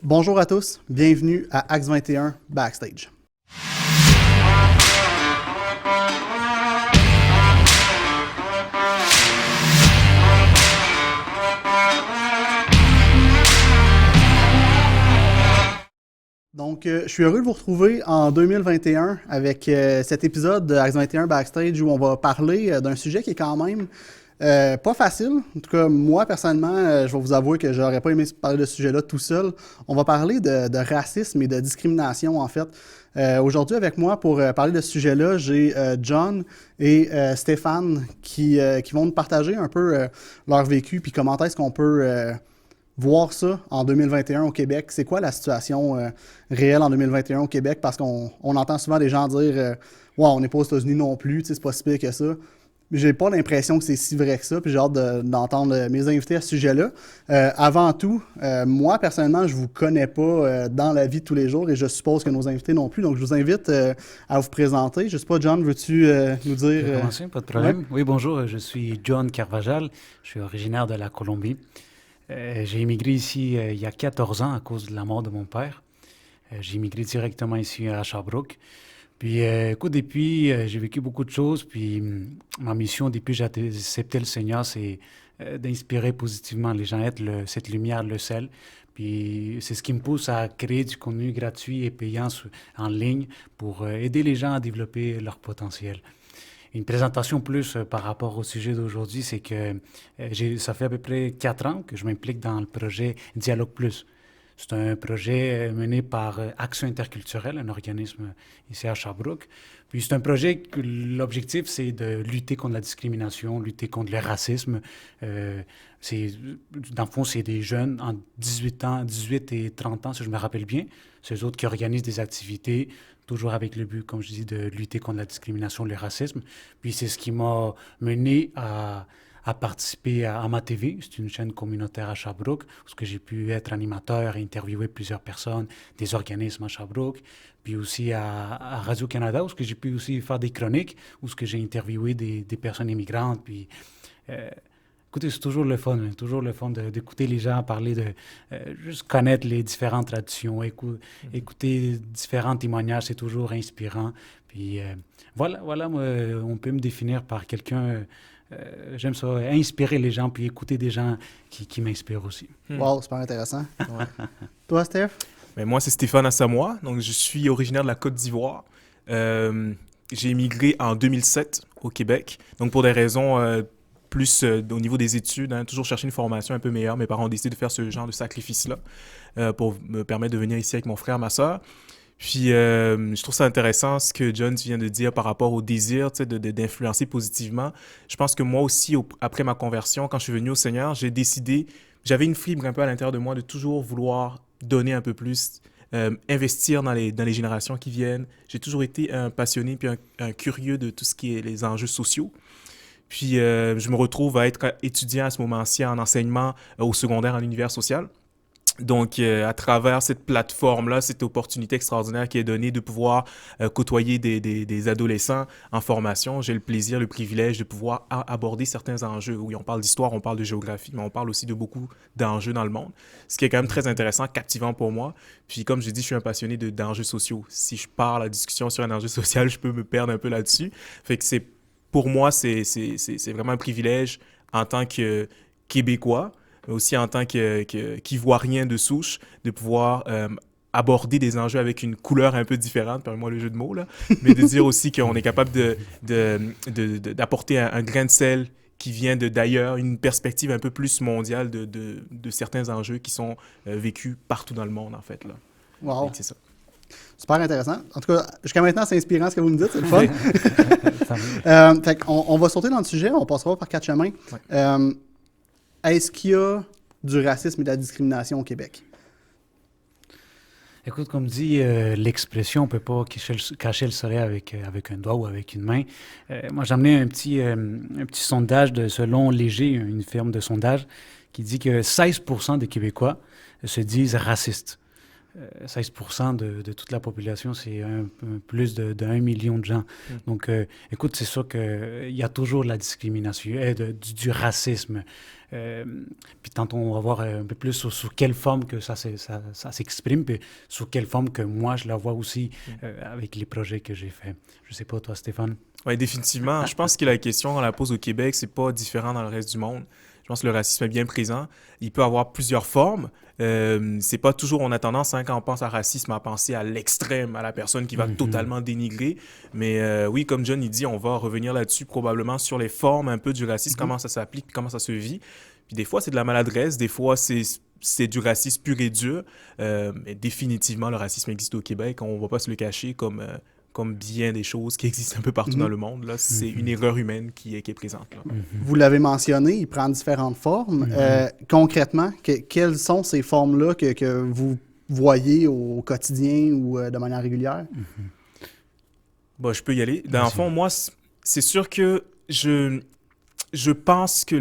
Bonjour à tous, bienvenue à Axe 21 Backstage. Donc, je suis heureux de vous retrouver en 2021 avec cet épisode de Axe 21 Backstage où on va parler d'un sujet qui est quand même pas facile. En tout cas, moi, personnellement, je vais vous avouer que j'aurais pas aimé parler de ce sujet-là tout seul. On va parler de racisme et de discrimination, en fait. Aujourd'hui, avec moi, pour parler de ce sujet-là, j'ai John et Stéphane qui vont nous partager un peu leur vécu, puis comment est-ce qu'on peut voir ça en 2021 au Québec. C'est quoi la situation réelle en 2021 au Québec? Parce qu'on entend souvent des gens dire ouais, on n'est pas aux États-Unis non plus, c'est pas si pire que ça. Mais j'ai pas l'impression que c'est si vrai que ça, puis j'ai hâte d'entendre mes invités à ce sujet-là. Avant tout, moi, personnellement, je vous connais pas dans la vie de tous les jours et je suppose que nos invités non plus. Donc, je vous invite à vous présenter. Je sais pas, John, veux-tu nous dire... Je vais commencer, pas de Ouais? problème. Oui, bonjour, je suis John Carvajal, je suis originaire de la Colombie. J'ai immigré ici il y a 14 ans à cause de la mort de mon père. J'ai immigré directement ici à Sherbrooke. Puis, écoute, depuis, j'ai vécu beaucoup de choses. Puis, ma mission depuis que j'ai accepté le Seigneur, c'est d'inspirer positivement les gens, être cette lumière, le sel. Puis, c'est ce qui me pousse à créer du contenu gratuit et payant en ligne pour aider les gens à développer leur potentiel. Une présentation plus par rapport au sujet d'aujourd'hui, c'est que ça fait à peu près 4 ans que je m'implique dans le projet Dialogue Plus. C'est un projet mené par Action interculturelle, un organisme ici à Sherbrooke. Puis c'est un projet que l'objectif, c'est de lutter contre la discrimination, lutter contre le racisme. Euh, Dans le fond, c'est des jeunes en 18 ans, 18 et 30 ans, si je me rappelle bien. C'est eux autres qui organisent des activités, toujours avec le but, comme je dis, de lutter contre la discrimination, le racisme. Puis c'est ce qui m'a mené à participer à Ma TV. C'est une chaîne communautaire à Sherbrooke, où j'ai pu être animateur et interviewer plusieurs personnes, des organismes à Sherbrooke. Puis aussi à Radio-Canada, où j'ai pu aussi faire des chroniques, où j'ai interviewé des personnes immigrantes. Puis, euh, écoutez, c'est toujours le fun, hein, toujours le fun d'écouter les gens parler juste connaître les différentes traditions, écouter différents témoignages, c'est toujours inspirant. Puis voilà, moi, on peut me définir par quelqu'un, j'aime ça, inspirer les gens, puis écouter des gens qui m'inspirent aussi. Wow, super intéressant. Ouais. Toi, Steph? Ben, moi, c'est Stéphane Assamoah. Donc, je suis originaire de la Côte d'Ivoire. J'ai immigré en 2007 au Québec. Donc, pour des raisons plus au niveau des études, hein, toujours chercher une formation un peu meilleure. Mes parents ont décidé de faire ce genre de sacrifice-là pour me permettre de venir ici avec mon frère, ma soeur. Puis, je trouve ça intéressant ce que John vient de dire par rapport au désir, tu sais, d'influencer positivement. Je pense que moi aussi, après ma conversion, quand je suis venu au Seigneur, j'ai décidé, j'avais une fibre un peu à l'intérieur de moi de toujours vouloir donner un peu plus, investir dans les générations qui viennent. J'ai toujours été un passionné puis un curieux de tout ce qui est les enjeux sociaux. Puis, je me retrouve à être étudiant à ce moment-ci en enseignement au secondaire en univers social. Donc, à travers cette plateforme-là, cette opportunité extraordinaire qui est donnée de pouvoir côtoyer des adolescents en formation, j'ai le plaisir, le privilège de pouvoir aborder certains enjeux. Oui, on parle d'histoire, on parle de géographie, mais on parle aussi de beaucoup d'enjeux dans le monde, ce qui est quand même très intéressant, captivant pour moi. Puis, comme je dis, je suis un passionné d'enjeux sociaux. Si je pars la discussion sur un enjeu social, je peux me perdre un peu là-dessus. Fait que pour moi, c'est vraiment un privilège en tant que Québécois, mais aussi en tant qu'Ivoirien de souche, de pouvoir aborder des enjeux avec une couleur un peu différente, permets-moi le jeu de mots, là, mais de dire aussi qu'on est capable d'apporter un grain de sel qui vient d'ailleurs, une perspective un peu plus mondiale de certains enjeux qui sont vécus partout dans le monde, en fait. Là. Wow. C'est ça. Super intéressant. En tout cas, jusqu'à maintenant, c'est inspirant ce que vous me dites, c'est le fun. Fait on va sauter dans le sujet, on passera par quatre chemins. Ouais. Est-ce qu'il y a du racisme et de la discrimination au Québec? Écoute, comme dit l'expression, on ne peut pas cacher le soleil avec un doigt ou avec une main. Moi, j'ai amené un petit sondage selon Léger, une firme de sondage, qui dit que 16% des Québécois se disent racistes. 16% de toute la population, c'est plus de 1 million de gens. Donc, écoute, c'est sûr qu'il y a toujours de la discrimination, du racisme. Puis tantôt, on va voir un peu plus sous quelle forme que ça s'exprime, puis sous quelle forme que moi, je la vois aussi avec les projets que j'ai faits. Je sais pas, toi, Stéphane? Oui, définitivement. Je pense que la question qu'on la pose au Québec, c'est pas différent dans le reste du monde. Je pense que le racisme est bien présent. Il peut avoir plusieurs formes. C'est pas toujours, on a tendance, quand on pense à racisme, à penser à l'extrême, à la personne qui va totalement dénigrer. Mais oui, comme John il dit, on va revenir là-dessus probablement sur les formes un peu du racisme, comment ça s'applique, comment ça se vit. Puis des fois, c'est de la maladresse, des fois, c'est du racisme pur et dur. Mais définitivement, le racisme existe au Québec. On va pas se le cacher comme bien des choses qui existent un peu partout dans le monde. Là, c'est une erreur humaine qui est présente. Là. Vous l'avez mentionné, il prend différentes formes. Concrètement, quelles sont ces formes-là que vous voyez au quotidien ou de manière régulière? Bon, je peux y aller. Dans le fond, moi, c'est sûr que je pense que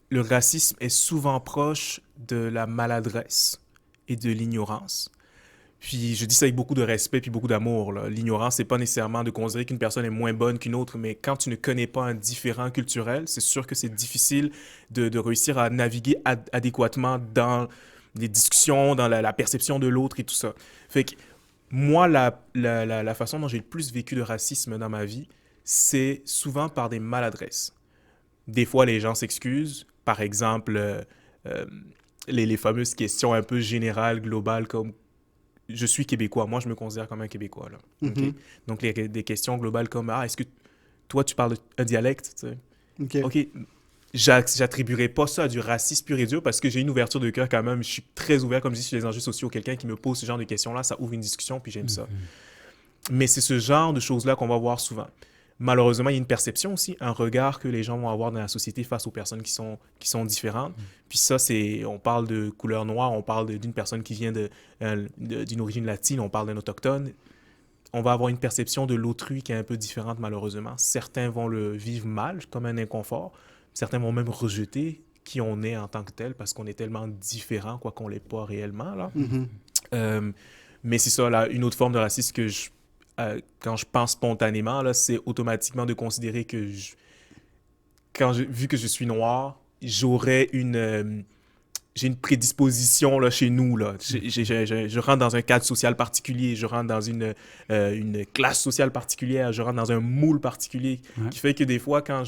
le racisme est souvent proche de la maladresse et de l'ignorance. Puis je dis ça avec beaucoup de respect puis beaucoup d'amour. L'ignorance, c'est pas nécessairement de considérer qu'une personne est moins bonne qu'une autre, mais quand tu ne connais pas un différent culturel, c'est sûr que c'est difficile de réussir à naviguer adéquatement dans les discussions, dans la perception de l'autre et tout ça. Fait que moi, la façon dont j'ai le plus vécu de racisme dans ma vie, c'est souvent par des maladresses. Des fois, les gens s'excusent. Par exemple, les fameuses questions un peu générales, globales, comme je suis québécois, moi je me considère comme un Québécois. Là. Okay? Donc des questions globales comme est-ce que toi tu parles un dialecte, tu sais? OK. J'attribuerai pas ça à du racisme pur et dur parce que j'ai une ouverture de cœur quand même. Je suis très ouvert, comme je dis, sur les enjeux sociaux. Quelqu'un qui me pose ce genre de questions-là, ça ouvre une discussion, puis j'aime ça. Mais c'est ce genre de choses-là qu'on va voir souvent. Malheureusement, il y a une perception aussi, un regard que les gens vont avoir dans la société face aux personnes qui sont différentes. Puis ça, on parle de couleur noire, on parle d'une personne qui vient d'une origine latine, on parle d'un autochtone. On va avoir une perception de l'autrui qui est un peu différente, malheureusement. Certains vont le vivre mal, comme un inconfort. Certains vont même rejeter qui on est en tant que tel parce qu'on est tellement différent, quoi qu'on ne l'est pas réellement. Là. Mais c'est ça, là, une autre forme de racisme que quand je pense spontanément, là, c'est automatiquement de considérer que vu que je suis noir, j'ai une prédisposition là, chez nous. Là. Je rentre dans un cadre social particulier, je rentre dans une classe sociale particulière, je rentre dans un moule particulier, qui fait que des fois, quand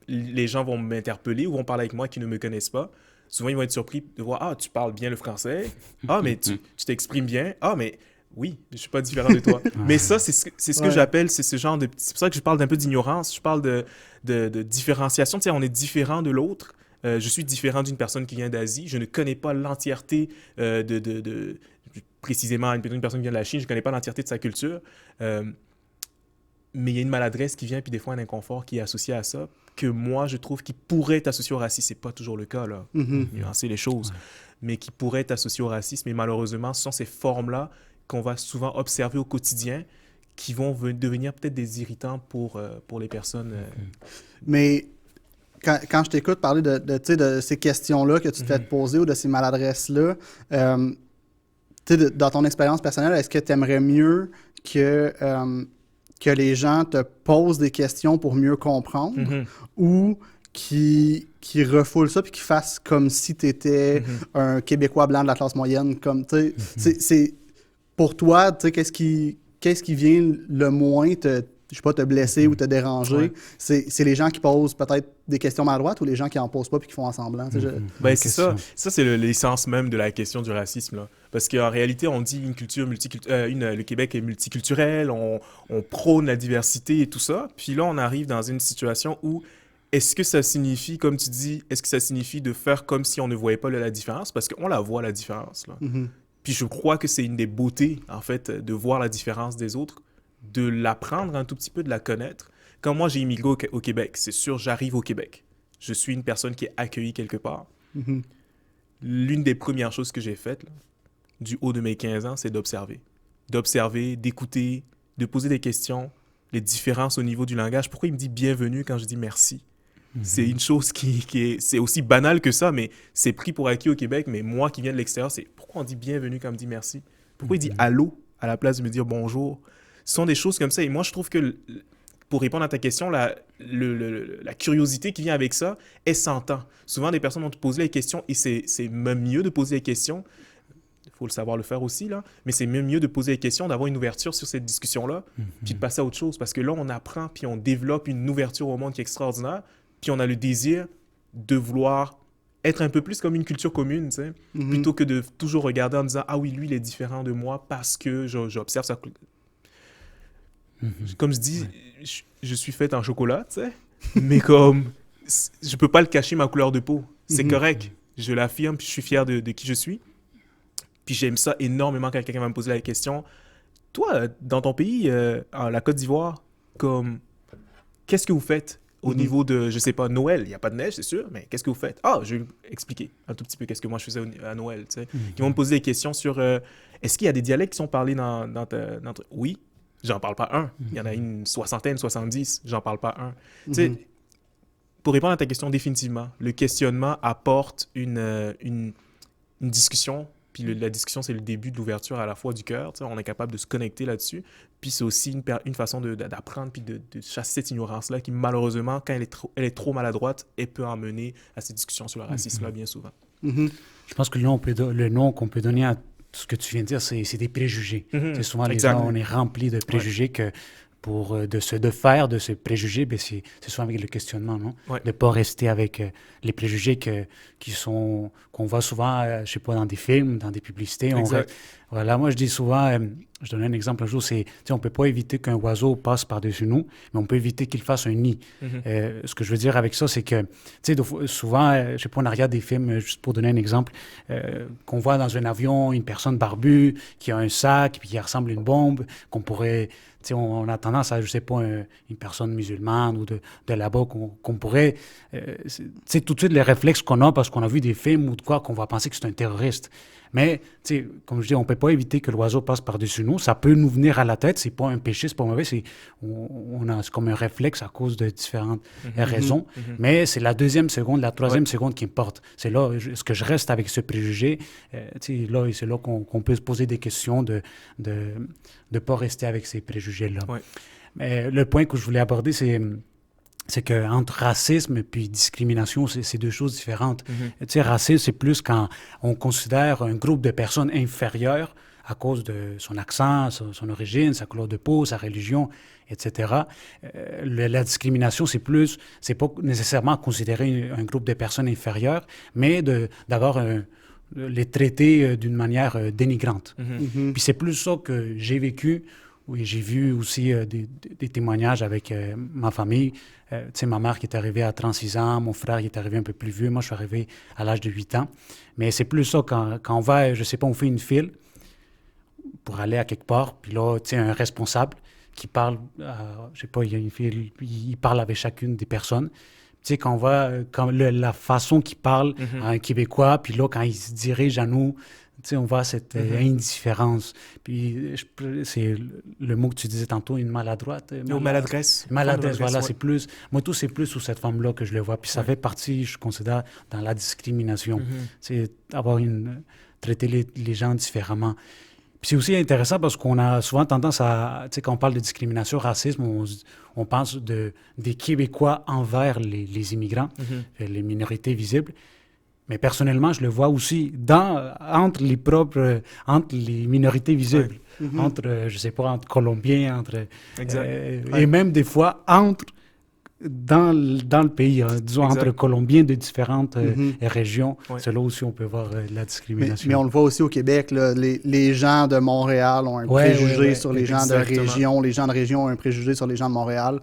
les gens vont m'interpeller ou vont parler avec moi qui ne me connaissent pas, souvent ils vont être surpris de voir « Ah, tu parles bien le français. Ah, mais tu t'exprimes bien. Ah, mais... » Oui, je suis pas différent de toi. Mais ça, c'est ce que j'appelle, c'est ce genre de... C'est pour ça que je parle d'un peu d'ignorance, je parle de différenciation. Tu sais, on est différent de l'autre. Je suis différent d'une personne qui vient d'Asie. Je ne connais pas l'entièreté précisément, une personne qui vient de la Chine, je ne connais pas l'entièreté de sa culture. Mais il y a une maladresse qui vient, puis des fois un inconfort qui est associé à ça, que moi, je trouve qui pourrait être associé au racisme. C'est pas toujours le cas, là. Nuancer les choses. Mais qui pourrait être associé au racisme. Et malheureusement, ce sont ces formes-là qu'on va souvent observer au quotidien, qui vont devenir peut-être des irritants pour les personnes. Mais quand je t'écoute parler de ces questions-là que tu te fais te poser ou de ces maladresses-là, dans ton expérience personnelle, est-ce que tu aimerais mieux que les gens te posent des questions pour mieux comprendre ou qui refoulent ça puis qui fassent comme si tu étais un Québécois blanc de la classe moyenne? Comme, c'est pour toi, qu'est-ce qui vient le moins je sais pas, te blesser ou te déranger? Ouais. C'est les gens qui posent peut-être des questions maladroites ou les gens qui en posent pas puis qui font en semblant? Ben, c'est ça. Ça, c'est l'essence même de la question du racisme. Là. Parce qu'en réalité, on dit une culture le Québec est multiculturel, on prône la diversité et tout ça. Puis là, on arrive dans une situation où est-ce que ça signifie, comme tu dis, est-ce que ça signifie de faire comme si on ne voyait pas la différence? Parce qu'on la voit, la différence. Là. Puis je crois que c'est une des beautés, en fait, de voir la différence des autres, de l'apprendre un tout petit peu, de la connaître. Quand moi, j'ai immigré au Québec, c'est sûr, j'arrive au Québec. Je suis une personne qui est accueillie quelque part. L'une des premières choses que j'ai faites, là, du haut de mes 15 ans, c'est d'observer. D'observer, d'écouter, de poser des questions, les différences au niveau du langage. Pourquoi il me dit « bienvenue » quand je dis « merci » C'est une chose c'est aussi banal que ça, mais c'est pris pour acquis au Québec. Mais moi qui viens de l'extérieur, c'est pourquoi on dit bienvenue quand on dit merci? Pourquoi il dit allô à la place de me dire bonjour? Ce sont des choses comme ça. Et moi, je trouve que pour répondre à ta question, la curiosité qui vient avec ça, elle s'entend. Souvent, des personnes vont te poser les questions et c'est même mieux de poser les questions. Il faut le savoir le faire aussi, là. Mais c'est même mieux de poser les questions, d'avoir une ouverture sur cette discussion-là, puis de passer à autre chose. Parce que là, on apprend, puis on développe une ouverture au monde qui est extraordinaire, puis on a le désir de vouloir être un peu plus comme une culture commune, tu sais, plutôt que de toujours regarder en disant « Ah oui, lui, il est différent de moi parce que j'observe ça. » Comme je dis, je suis fait en chocolat, tu sais, mais comme je peux pas le cacher ma couleur de peau. C'est correct. Je l'affirme, puis je suis fier de qui je suis. Puis j'aime ça énormément quand quelqu'un va me poser la question. Toi, dans ton pays, la Côte d'Ivoire, comme qu'est-ce que vous faites au niveau de, je sais pas, Noël? Il n'y a pas de neige, c'est sûr, mais qu'est-ce que vous faites? Ah, je vais expliquer un tout petit peu qu'est-ce que moi je faisais à Noël, tu sais. Ils vont me poser des questions sur est-ce qu'il y a des dialectes qui sont parlés dans Oui. J'en parle pas un. Il y en a une 60, 70. J'en parle pas un. Tu sais, pour répondre à ta question, définitivement, le questionnement apporte une discussion. Puis la discussion, c'est le début de l'ouverture à la fois du cœur. Tu sais, on est capable de se connecter là-dessus. Puis c'est aussi une façon d'apprendre puis de chasser cette ignorance-là qui, malheureusement, quand elle est trop maladroite, elle peut emmener à ces discussions sur le racisme-là, bien souvent. Je pense que le nom qu'on peut donner à tout ce que tu viens de dire, c'est des préjugés. C'est souvent les gens, on est remplis de préjugés que pour de faire de ce préjugé, ben c'est souvent avec le questionnement, non? De ne pas rester avec les préjugés qu'on voit souvent, je sais pas, dans des films, dans des publicités. Voilà, moi je dis souvent, je donne un exemple un jour, on ne peut pas éviter qu'un oiseau passe par-dessus nous, mais on peut éviter qu'il fasse un nid. Ce que je veux dire avec ça, c'est que, souvent, je sais pas, on regarde des films, juste pour donner un exemple, qu'on voit dans un avion une personne barbue qui a un sac, puis qui ressemble à une bombe, qu'on pourrait... On a tendance à, je sais pas, une personne musulmane ou de là-bas qu'on pourrait... c'est tout de suite les réflexes qu'on a parce qu'on a vu des films ou de quoi qu'on va penser que c'est un terroriste. Mais, comme je dis, on ne peut pas éviter que l'oiseau passe par-dessus nous. Ça peut nous venir à la tête. C'est pas un péché, c'est pas mauvais. C'est comme un réflexe à cause de différentes raisons. Mais c'est la deuxième seconde, la troisième seconde qui importe. C'est là, est-ce que je reste avec ce préjugé? C'est là qu'on peut se poser des questions de ne pas rester avec ces préjugés-là. Mais le point que je voulais aborder, c'est qu'entre racisme et puis discrimination, c'est deux choses différentes. Racisme, c'est plus quand on considère un groupe de personnes inférieures à cause de son accent, son origine, sa couleur de peau, sa religion, etc. La discrimination, c'est pas nécessairement considérer un groupe de personnes inférieures, mais d'avoir les traiter d'une manière dénigrante. Puis c'est plus ça que j'ai vécu. Oui, j'ai vu aussi des témoignages avec ma famille. Ma mère qui est arrivée à 36 ans, mon frère qui est arrivé un peu plus vieux, moi je suis arrivé à l'âge de 8 ans. Mais c'est plus ça, quand on va, je sais pas, on fait une file pour aller à quelque part, puis là, un responsable qui parle, je sais pas, il y a une file, il parle avec chacune des personnes. Quand la façon qu'il parle à un Québécois, puis là, quand il se dirige à nous, on voit cette indifférence. Puis c'est le mot que tu disais tantôt, une maladroite. Maladresse. Maladresse, voilà, c'est plus... Moi, tout, c'est plus sous cette forme-là que je le vois. Puis ça fait partie, je considère, dans la discrimination. C'est traiter les gens différemment. Puis c'est aussi intéressant parce qu'on a souvent tendance à... quand on parle de discrimination, racisme, on pense des Québécois envers les immigrants, les minorités visibles. Mais personnellement, je le vois aussi entre les minorités visibles, entre, je sais pas, entre Colombiens, et même des fois dans le pays, disons entre Colombiens de différentes régions. C'est là aussi on peut voir la discrimination. Mais on le voit aussi au Québec, là, les gens de Montréal ont un préjugé sur les gens de région, les gens de région ont un préjugé sur les gens de Montréal.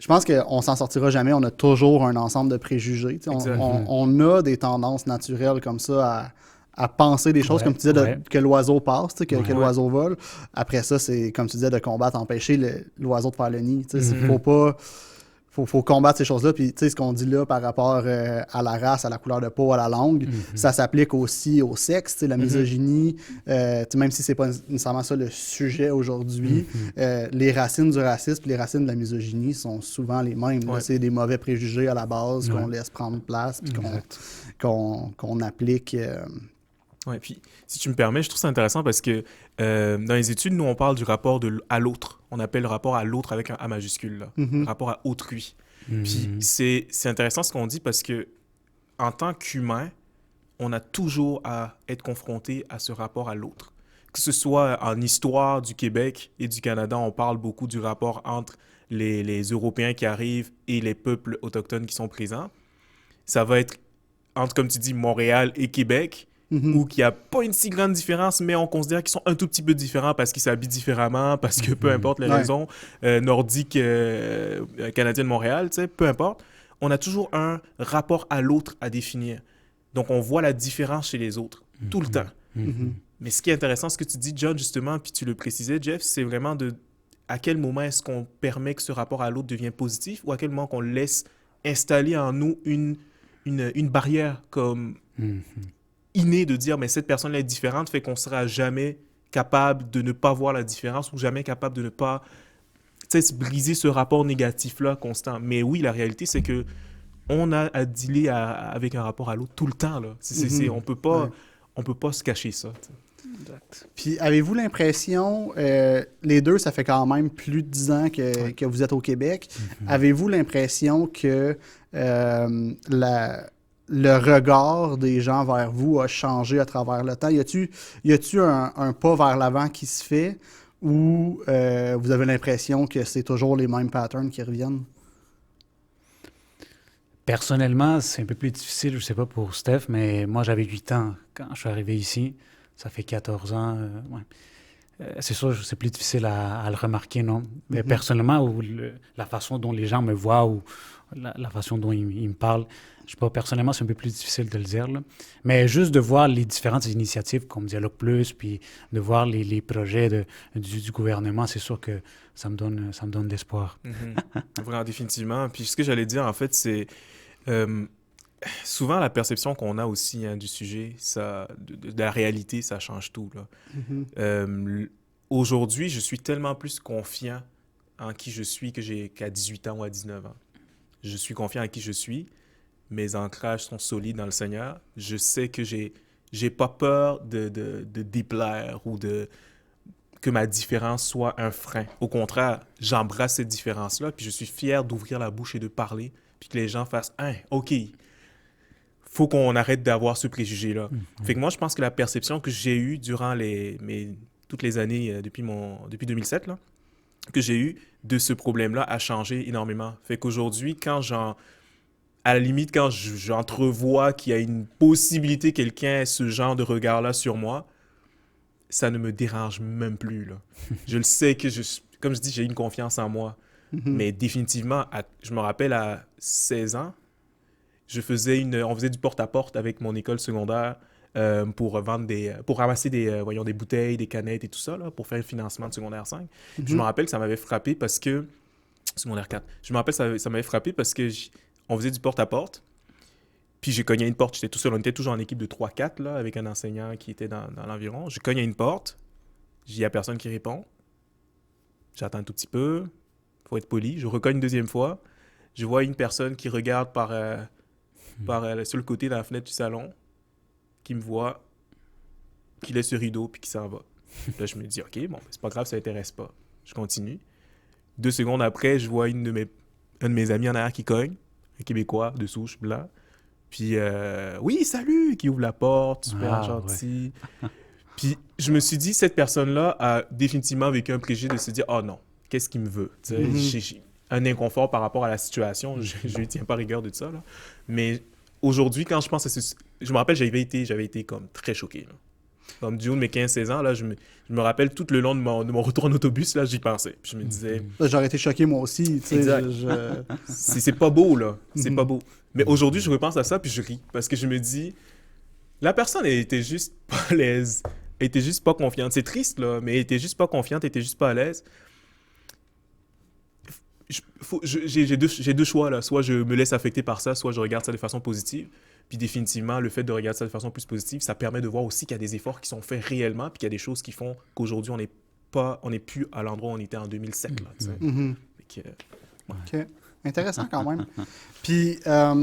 Je pense qu'on s'en sortira jamais. On a toujours un ensemble de préjugés. On a des tendances naturelles comme ça à penser des choses, comme tu disais, que l'oiseau passe, que l'oiseau vole. Après ça, c'est, comme tu disais, de combattre, empêcher l'oiseau de faire le nid. Il faut combattre ces choses-là. Puis, tu sais, ce qu'on dit là par rapport à la race, à la couleur de peau, à la langue, ça s'applique aussi au sexe, tu sais, la misogynie. Tu sais, même si c'est pas nécessairement ça le sujet aujourd'hui, les racines du racisme et les racines de la misogynie sont souvent les mêmes. Là. Ouais. C'est des mauvais préjugés à la base qu'on laisse prendre place puis qu'on applique. Ouais, puis si tu me permets, je trouve ça intéressant parce que dans les études, nous, on parle du rapport à l'autre. On appelle le rapport à l'autre avec un A majuscule, là. Le rapport à autrui. Puis c'est intéressant ce qu'on dit parce que en tant qu'humain, on a toujours à être confronté à ce rapport à l'autre. Que ce soit en histoire du Québec et du Canada, on parle beaucoup du rapport entre les Européens qui arrivent et les peuples autochtones qui sont présents. Ça va être entre, comme tu dis, Montréal et Québec, où il n'y a pas une si grande différence, mais on considère qu'ils sont un tout petit peu différents parce qu'ils s'habillent différemment, parce que peu importe les raisons, nordiques, canadiennes, Montréal, tu sais, peu importe, on a toujours un rapport à l'autre à définir. Donc, on voit la différence chez les autres, tout le temps. Mais ce qui est intéressant, ce que tu dis, John, justement, puis tu le précisais, Jeff, c'est vraiment à quel moment est-ce qu'on permet que ce rapport à l'autre devienne positif ou à quel moment qu'on laisse installer en nous une barrière comme innée de dire, mais cette personne-là est différente, fait qu'on ne sera jamais capable de ne pas voir la différence ou jamais capable de ne pas briser ce rapport négatif-là constant. Mais oui, la réalité, c'est que on a à dealer avec un rapport à l'autre tout le temps. Là. On peut pas se cacher ça. Exact. Puis avez-vous l'impression, les deux, ça fait quand même plus de 10 ans que vous êtes au Québec, avez-vous l'impression que le regard des gens vers vous a changé à travers le temps? Y a-tu un pas vers l'avant qui se fait ou vous avez l'impression que c'est toujours les mêmes patterns qui reviennent? Personnellement, c'est un peu plus difficile, je ne sais pas pour Steph, mais moi j'avais 8 ans quand je suis arrivé ici. Ça fait 14 ans. C'est sûr, c'est plus difficile à le remarquer, non? Mais personnellement, la façon dont les gens me voient ou la façon dont ils me parlent, je sais pas, personnellement, c'est un peu plus difficile de le dire, là. Mais juste de voir les différentes initiatives comme Dialogue Plus, puis de voir les projets du gouvernement, c'est sûr que ça me donne de l'espoir. Vraiment, définitivement. Puis ce que j'allais dire, en fait, c'est souvent la perception qu'on a aussi du sujet, de la réalité, ça change tout, là. Aujourd'hui, je suis tellement plus confiant en qui je suis qu'à 18 ans ou à 19 ans. Je suis confiant en qui je suis. Mes ancrages sont solides dans le Seigneur. Je sais que j'ai pas peur de déplaire ou que ma différence soit un frein. Au contraire, j'embrasse cette différence-là, puis je suis fier d'ouvrir la bouche et de parler, puis que les gens fassent « Hein, OK, faut qu'on arrête d'avoir ce préjugé-là. Fait que moi, je pense que la perception que j'ai eue durant toutes les années depuis 2007, là, que j'ai eue de ce problème-là a changé énormément. Fait qu'aujourd'hui, à la limite, quand j'entrevois qu'il y a une possibilité que quelqu'un ait ce genre de regard-là sur moi, ça ne me dérange même plus, là. Je le sais que, comme je dis, j'ai une confiance en moi. Mais définitivement, je me rappelle à 16 ans, on faisait du porte-à-porte avec mon école secondaire pour ramasser des bouteilles, des canettes et tout ça, là, pour faire le financement de secondaire 5. Je me rappelle que ça m'avait frappé parce que... Secondaire 4. Je me rappelle que ça m'avait frappé parce que on faisait du porte-à-porte. Puis j'ai cogné à une porte, j'étais tout seul. On était toujours en équipe de 3-4, là, avec un enseignant qui était dans l'environ. Je cogne à une porte, il n'y a personne qui répond. J'attends un tout petit peu, il faut être poli. Je recogne une deuxième fois. Je vois une personne qui regarde sur le côté de la fenêtre du salon, qui me voit, qui laisse le rideau, puis qui s'en va. Là, je me dis, OK, bon, c'est pas grave, ça l'intéresse pas. Je continue. 2 secondes après, je vois un de mes amis en arrière qui cogne, un Québécois de souche blanc. Puis, oui, salut, qui ouvre la porte, super gentil. Ouais. Puis, je me suis dit, cette personne-là a définitivement vécu un préjugé de se dire, oh non, qu'est-ce qu'il me veut? J'ai un inconfort par rapport à la situation. Je ne tiens pas rigueur de ça, là. Mais aujourd'hui, quand je pense à je me rappelle, j'avais été comme très choqué, là. Comme du haut de mes 15-16 ans, là, je me rappelle tout le long de mon retour en autobus, là, j'y pensais. Puis je me disais... J'aurais été choqué moi aussi. Exact. C'est pas beau, là. C'est pas beau. Mais aujourd'hui, je repense à ça, puis je ris. Parce que je me dis, la personne, elle était juste pas à l'aise. Elle était juste pas confiante. C'est triste, là, mais elle était juste pas confiante, elle était juste pas à l'aise. j'ai deux choix, là. Soit je me laisse affecter par ça, soit je regarde ça de façon positive. Puis définitivement, le fait de regarder ça de façon plus positive, ça permet de voir aussi qu'il y a des efforts qui sont faits réellement, puis qu'il y a des choses qui font qu'aujourd'hui, on n'est plus à l'endroit où on était en 2007, là, tu sais. Fait que, OK. Intéressant quand même. Puis, tu as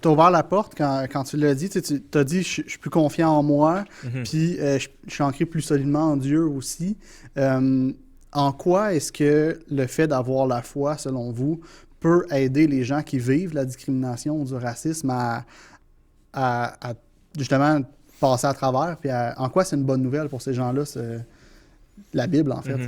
ouvert la porte quand tu l'as dit. Tu as dit, je suis plus confiant en moi, puis je suis ancré plus solidement en Dieu aussi. En quoi est-ce que le fait d'avoir la foi, selon vous, peut aider les gens qui vivent la discrimination ou du racisme à justement passer à travers? Puis en quoi c'est une bonne nouvelle pour ces gens-là, la Bible, en fait?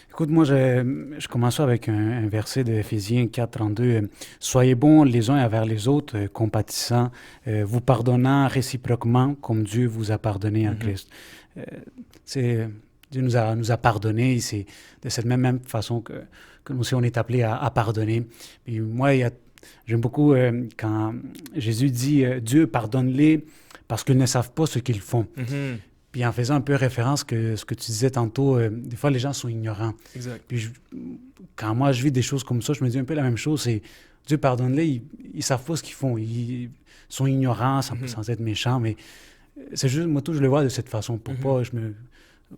Écoute, moi, je commence avec un verset d'Éphésiens 4:32. Soyez bons les uns envers les autres, compatissants, vous pardonnant réciproquement comme Dieu vous a pardonné en Christ. Dieu nous a pardonné, c'est de cette même façon que nous aussi on est appelés à pardonner. Puis moi, j'aime beaucoup quand Jésus dit Dieu pardonne-les parce qu'ils ne savent pas ce qu'ils font. Puis en faisant un peu référence que ce que tu disais tantôt, des fois les gens sont ignorants. Exact. Puis quand moi je vis des choses comme ça, je me dis un peu la même chose, c'est Dieu pardonne-les, ils savent pas ce qu'ils font, ils sont ignorants sans être méchants, mais c'est juste, moi tout je le vois de cette façon, pour pas,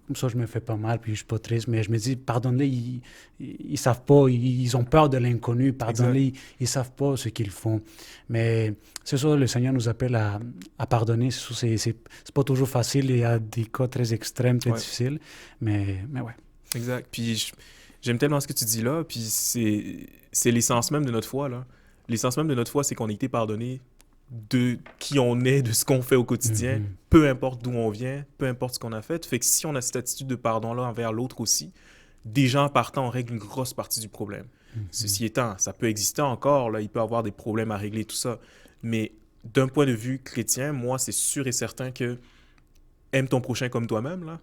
comme ça je me fais pas mal, puis je suis pas triste, mais je me dis pardonne-les, ils savent pas, ils ont peur de l'inconnu, pardonne-les, ils savent pas ce qu'ils font. Mais c'est ça, le Seigneur nous appelle à pardonner. C'est pas toujours facile, il y a des cas très extrêmes, très difficiles, mais ouais. Exact. Puis j'aime tellement ce que tu dis là, puis c'est l'essence même de notre foi, là. L'essence même de notre foi, c'est qu'on a été pardonné de qui on est, de ce qu'on fait au quotidien, peu importe d'où on vient, peu importe ce qu'on a fait. Fait que si on a cette attitude de pardon-là envers l'autre aussi, déjà en partant, on règle une grosse partie du problème. Ceci étant, ça peut exister encore, là, il peut y avoir des problèmes à régler, tout ça. Mais d'un point de vue chrétien, moi, c'est sûr et certain que aime ton prochain comme toi-même, là.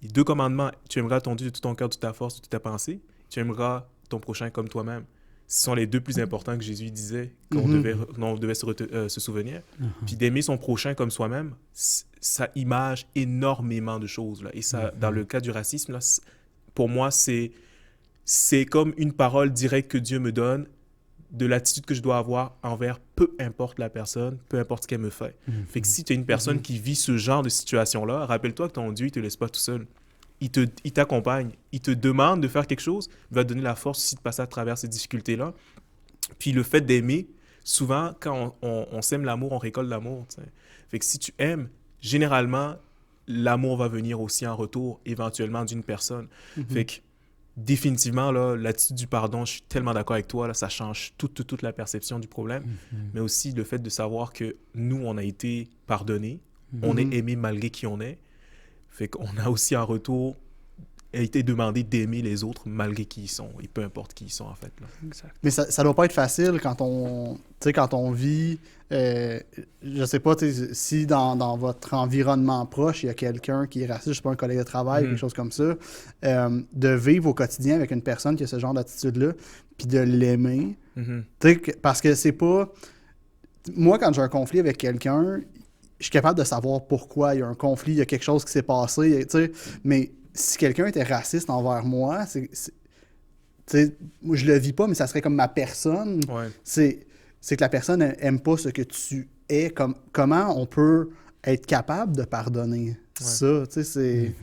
Les 2 commandements, tu aimeras ton Dieu de tout ton cœur, de toute ta force, de toute ta pensée. Tu aimeras ton prochain comme toi-même. Ce sont les 2 plus importants que Jésus disait dont on devait se souvenir. Puis d'aimer son prochain comme soi-même, ça image énormément de choses, là. Et ça, dans le cas du racisme, là, pour moi, c'est comme une parole directe que Dieu me donne de l'attitude que je dois avoir envers peu importe la personne, peu importe ce qu'elle me fait. Fait que si tu es une personne qui vit ce genre de situation-là, rappelle-toi que ton Dieu, il ne te laisse pas tout seul. Il t'accompagne, il te demande de faire quelque chose, il va te donner la force aussi de passer à travers ces difficultés-là. Puis le fait d'aimer, souvent, quand on sème l'amour, on récolte l'amour, t'sais. Fait que si tu aimes, généralement, l'amour va venir aussi en retour, éventuellement, d'une personne. Fait que, définitivement, là, l'attitude du pardon, je suis tellement d'accord avec toi, là, ça change toute la perception du problème, mais aussi le fait de savoir que nous, on a été pardonnés, on est aimé malgré qui on est. Fait qu'on a aussi en retour été demandé d'aimer les autres malgré qui ils sont, et peu importe qui ils sont, en fait, là. Exact. Mais ça doit pas être facile quand on vit, je sais pas, si dans votre environnement proche, il y a quelqu'un qui est raciste, je sais pas, un collègue de travail, quelque chose comme ça, de vivre au quotidien avec une personne qui a ce genre d'attitude-là, puis de l'aimer. Parce que c'est pas... Moi, quand j'ai un conflit avec quelqu'un, je suis capable de savoir pourquoi il y a un conflit, il y a quelque chose qui s'est passé, mais si quelqu'un était raciste envers moi, moi, je le vis pas, mais ça serait comme ma personne. C'est que la personne aime pas ce que tu es. Comment on peut être capable de pardonner ça? C'est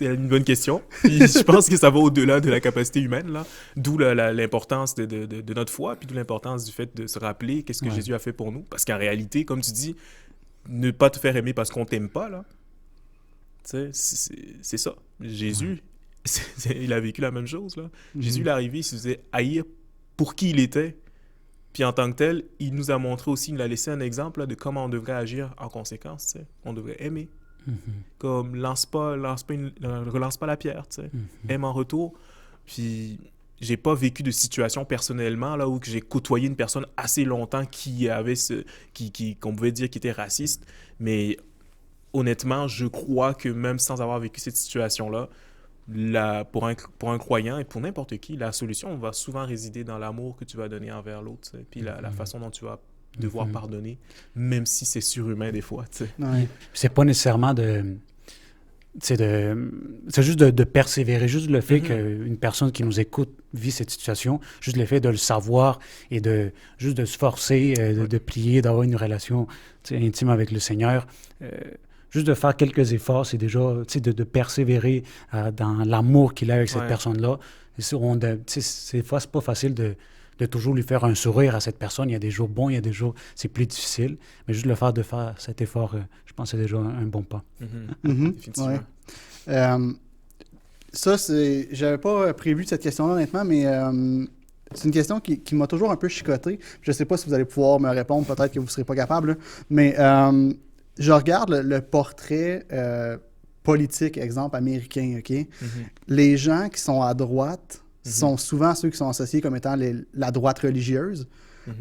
une bonne question. Puis je pense que ça va au-delà de la capacité humaine, là. D'où l'importance de notre foi, puis d'où l'importance du fait de se rappeler qu'est-ce que Jésus a fait pour nous. Parce qu'en réalité, comme tu dis, ne pas te faire aimer parce qu'on t'aime pas, là, c'est ça. Jésus, il a vécu la même chose, là. Jésus, il est arrivé, il se faisait haïr pour qui il était. Puis en tant que tel, il nous a montré aussi, il nous a laissé un exemple, là, de comment on devrait agir en conséquence, t'sais. On devrait aimer. Comme relance pas la pierre, tu sais. Aime en retour. Puis j'ai pas vécu de situation personnellement là où j'ai côtoyé une personne assez longtemps qui avait qu'on pouvait dire qui était raciste, mais honnêtement, je crois que même sans avoir vécu cette situation-là, pour un croyant et pour n'importe qui, la solution va souvent résider dans l'amour que tu vas donner envers l'autre, tu sais, puis la façon dont tu vas devoir pardonner, même si c'est surhumain des fois, tu sais. C'est pas nécessairement c'est juste de persévérer, juste le fait qu'une personne qui nous écoute vit cette situation, juste le fait de le savoir et juste de se forcer, de prier, d'avoir une relation intime avec le Seigneur. Juste de faire quelques efforts, c'est déjà de persévérer dans l'amour qu'il a avec cette personne-là. Des fois, c'est pas facile de toujours lui faire un sourire à cette personne. Il y a des jours bons, il y a des jours c'est plus difficile. Mais juste de faire cet effort, je pense que c'est déjà un bon pas. Définitivement. Ça, j'avais pas prévu cette question-là, honnêtement, mais c'est une question qui m'a toujours un peu chicoté. Je sais pas si vous allez pouvoir me répondre, peut-être que vous serez pas capable, là. Mais je regarde le portrait politique, exemple américain, OK? Les gens qui sont à droite sont souvent ceux qui sont associés comme étant la droite religieuse,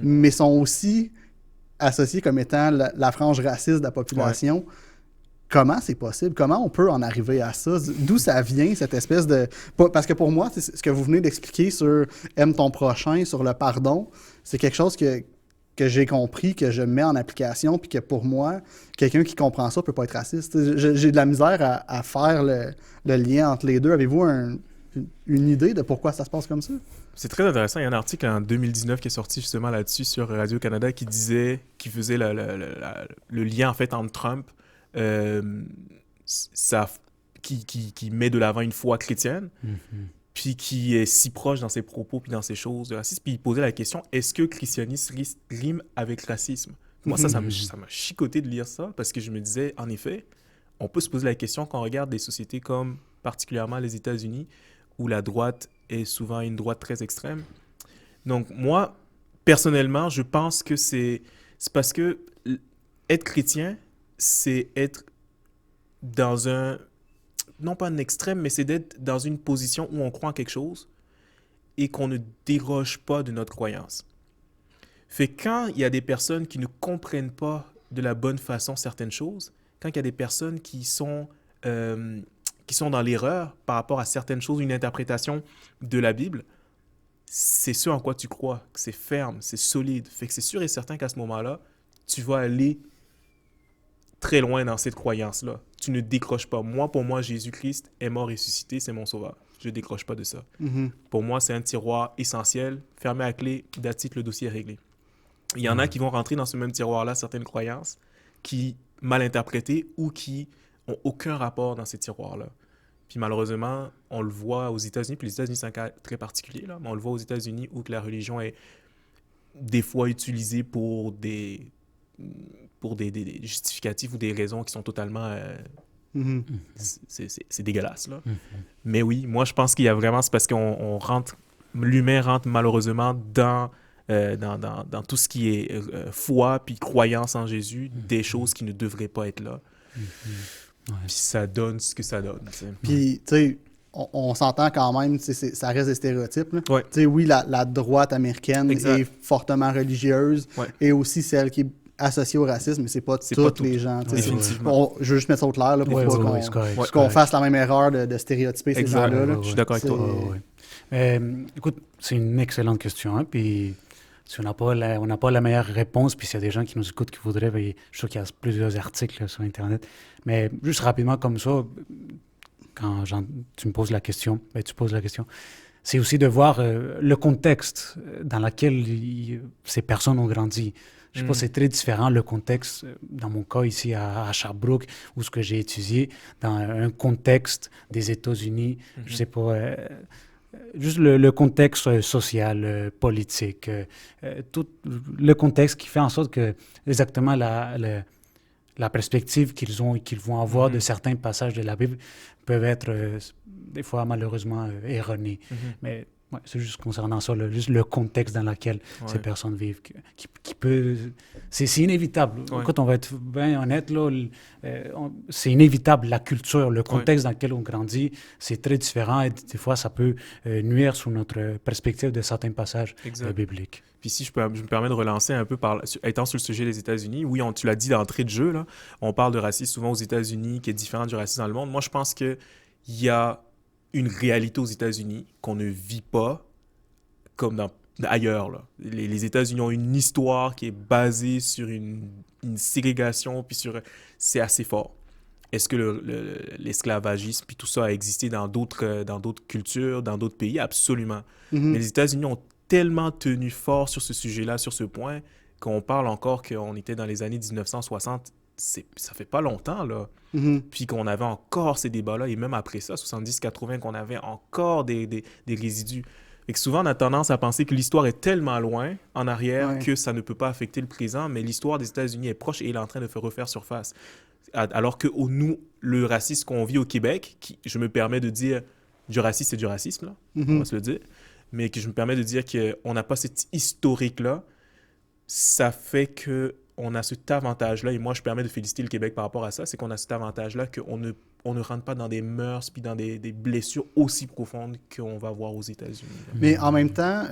mais sont aussi associés comme étant la frange raciste de la population. Comment c'est possible? Comment on peut en arriver à ça? D'où ça vient, cette espèce de... Parce que pour moi, c'est ce que vous venez d'expliquer sur « aime ton prochain », sur le pardon, c'est quelque chose que j'ai compris, que je mets en application, puis que pour moi, quelqu'un qui comprend ça peut pas être raciste. J'ai de la misère à faire le lien entre les deux. Avez-vous une idée de pourquoi ça se passe comme ça? C'est très intéressant. Il y a un article en 2019 qui est sorti justement là-dessus sur Radio-Canada qui faisait le lien en fait entre Trump qui met de l'avant une foi chrétienne, puis qui est si proche dans ses propos puis dans ses choses de racisme. Puis il posait la question, est-ce que christianisme rime avec racisme? Moi, ça m'a chicoté de lire ça parce que je me disais, en effet, on peut se poser la question quand on regarde des sociétés comme particulièrement les États-Unis où la droite est souvent une droite très extrême. Donc moi, personnellement, je pense que c'est parce que être chrétien, c'est être dans non pas un extrême, mais c'est d'être dans une position où on croit en quelque chose et qu'on ne déroge pas de notre croyance. Fait que quand il y a des personnes qui ne comprennent pas de la bonne façon certaines choses, quand il y a des personnes qui sont dans l'erreur par rapport à certaines choses, une interprétation de la Bible, c'est ce en quoi tu crois, que c'est ferme, c'est solide. Fait que c'est sûr et certain qu'à ce moment-là, tu vas aller très loin dans cette croyance-là. Tu ne décroches pas. Moi, pour moi, Jésus-Christ est mort et ressuscité, c'est mon sauveur. Je ne décroche pas de ça. Pour moi, c'est un tiroir essentiel, fermé à clé, that's it, le dossier est réglé. Il y en a qui vont rentrer dans ce même tiroir-là, certaines croyances, qui mal interprétées ou qui n'ont aucun rapport dans ces tiroirs-là. Puis malheureusement, on le voit aux États-Unis, puis les États-Unis, c'est un cas très particulier, là, mais on le voit aux États-Unis où que la religion est des fois utilisée pour des justificatifs ou des raisons qui sont totalement... c'est dégueulasse, là. Mais oui, moi, je pense qu'il y a vraiment... C'est parce l'humain rentre malheureusement dans tout ce qui est foi puis croyance en Jésus, des choses qui ne devraient pas être là. Puis ça donne ce que ça donne. T'sais. Puis, tu sais, on s'entend quand même, ça reste des stéréotypes. Là. Ouais. Tu sais, oui, la droite américaine est fortement religieuse et aussi celle qui est associée au racisme, mais c'est pas toutes les gens. Définitivement. Je veux juste mettre ça au clair là, pour pas qu'on fasse la même erreur de stéréotyper ces gens-là. Là. Je suis d'accord avec toi. Écoute, c'est une excellente question. Hein, puis si on n'a pas la meilleure réponse, puis s'il y a des gens qui nous écoutent qui voudraient, ben, je suis sûr qu'il y a plusieurs articles là, sur Internet. Mais juste rapidement comme ça, quand tu me poses la question, c'est aussi de voir le contexte dans lequel ces personnes ont grandi. Je sais pas, c'est très différent le contexte, dans mon cas ici à Sherbrooke, où ce que j'ai étudié, dans un contexte des États-Unis, je sais pas... juste le contexte social, politique, tout le contexte qui fait en sorte que exactement la perspective qu'ils vont avoir de certains passages de la Bible peuvent être des fois malheureusement erronés. Mais ouais, c'est juste concernant ça, juste le contexte dans lequel ces personnes vivent, qui peut... C'est inévitable. Quand on va être bien honnête, là, c'est inévitable, la culture, le contexte dans lequel on grandit, c'est très différent et des fois, ça peut nuire sur notre perspective de certains passages bibliques. Puis si je me permets de relancer un peu, étant sur le sujet des États-Unis, oui, tu l'as dit d'entrée de jeu, là, on parle de racisme souvent aux États-Unis qui est différent du racisme dans le monde. Moi, je pense qu'il y a une réalité aux États-Unis qu'on ne vit pas comme ailleurs. Là. Les États-Unis ont une histoire qui est basée sur une ségrégation, puis c'est assez fort. est-ce que l'esclavagisme puis tout ça a existé dans d'autres cultures, dans d'autres pays? Absolument. Mais les États-Unis ont tellement tenu fort sur ce sujet-là, sur ce point, qu'on parle encore qu'on était dans les années 1960. Ça fait pas longtemps, là. Puis qu'on avait encore ces débats-là, et même après ça, 70-80, qu'on avait encore des résidus. Et que souvent, on a tendance à penser que l'histoire est tellement loin en arrière que ça ne peut pas affecter le présent, mais l'histoire des États-Unis est proche et elle est en train de refaire surface. Alors que nous, le racisme qu'on vit au Québec, je me permets de dire, du racisme, c'est du racisme, là, on va se le dire, mais que je me permets de dire qu'on n'a pas cet historique-là, ça fait qu'on a cet avantage-là, et moi, je permets de féliciter le Québec par rapport à ça, c'est qu'on a cet avantage-là qu'on ne rentre pas dans des mœurs puis dans des blessures aussi profondes qu'on va voir aux États-Unis. Mais en même temps,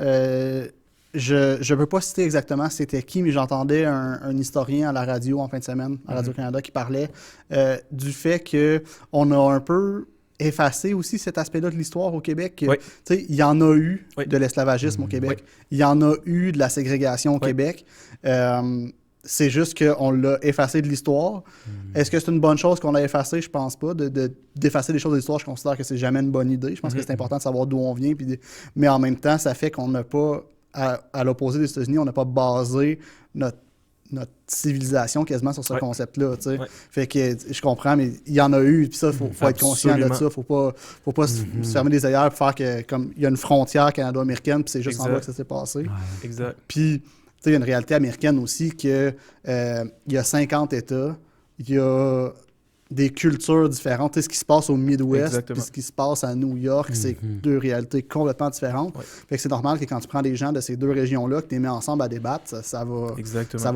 je ne peux pas citer exactement c'était qui, mais j'entendais un historien à la radio en fin de semaine, à Radio-Canada, qui parlait du fait qu'on a un peu effacé aussi cet aspect-là de l'histoire au Québec. Il y en a eu de l'esclavagisme au Québec. Il y en a eu de la ségrégation au Québec. C'est juste qu'on l'a effacé de l'histoire. Est-ce que c'est une bonne chose qu'on l'a effacé? Je pense pas. D'effacer des choses de l'histoire, je considère que c'est jamais une bonne idée. Je pense que c'est important de savoir d'où on vient. Mais en même temps, ça fait qu'on n'a pas, à l'opposé des États-Unis, on n'a pas basé notre civilisation quasiment sur ce concept-là. Fait que je comprends, mais il y en a eu. Puis ça, il faut être conscient de ça. Faut pas se fermer les œillères pour faire que comme il y a une frontière canado-américaine, puis c'est juste en bas que ça s'est passé. Exact. Puis il y a une réalité américaine aussi que il y a 50 États, il y a des cultures différentes. Ce qui se passe au Midwest puis ce qui se passe à New York, c'est deux réalités complètement différentes. Fait que c'est normal que quand tu prends des gens de ces deux régions-là, que tu les mets ensemble à débattre, ça va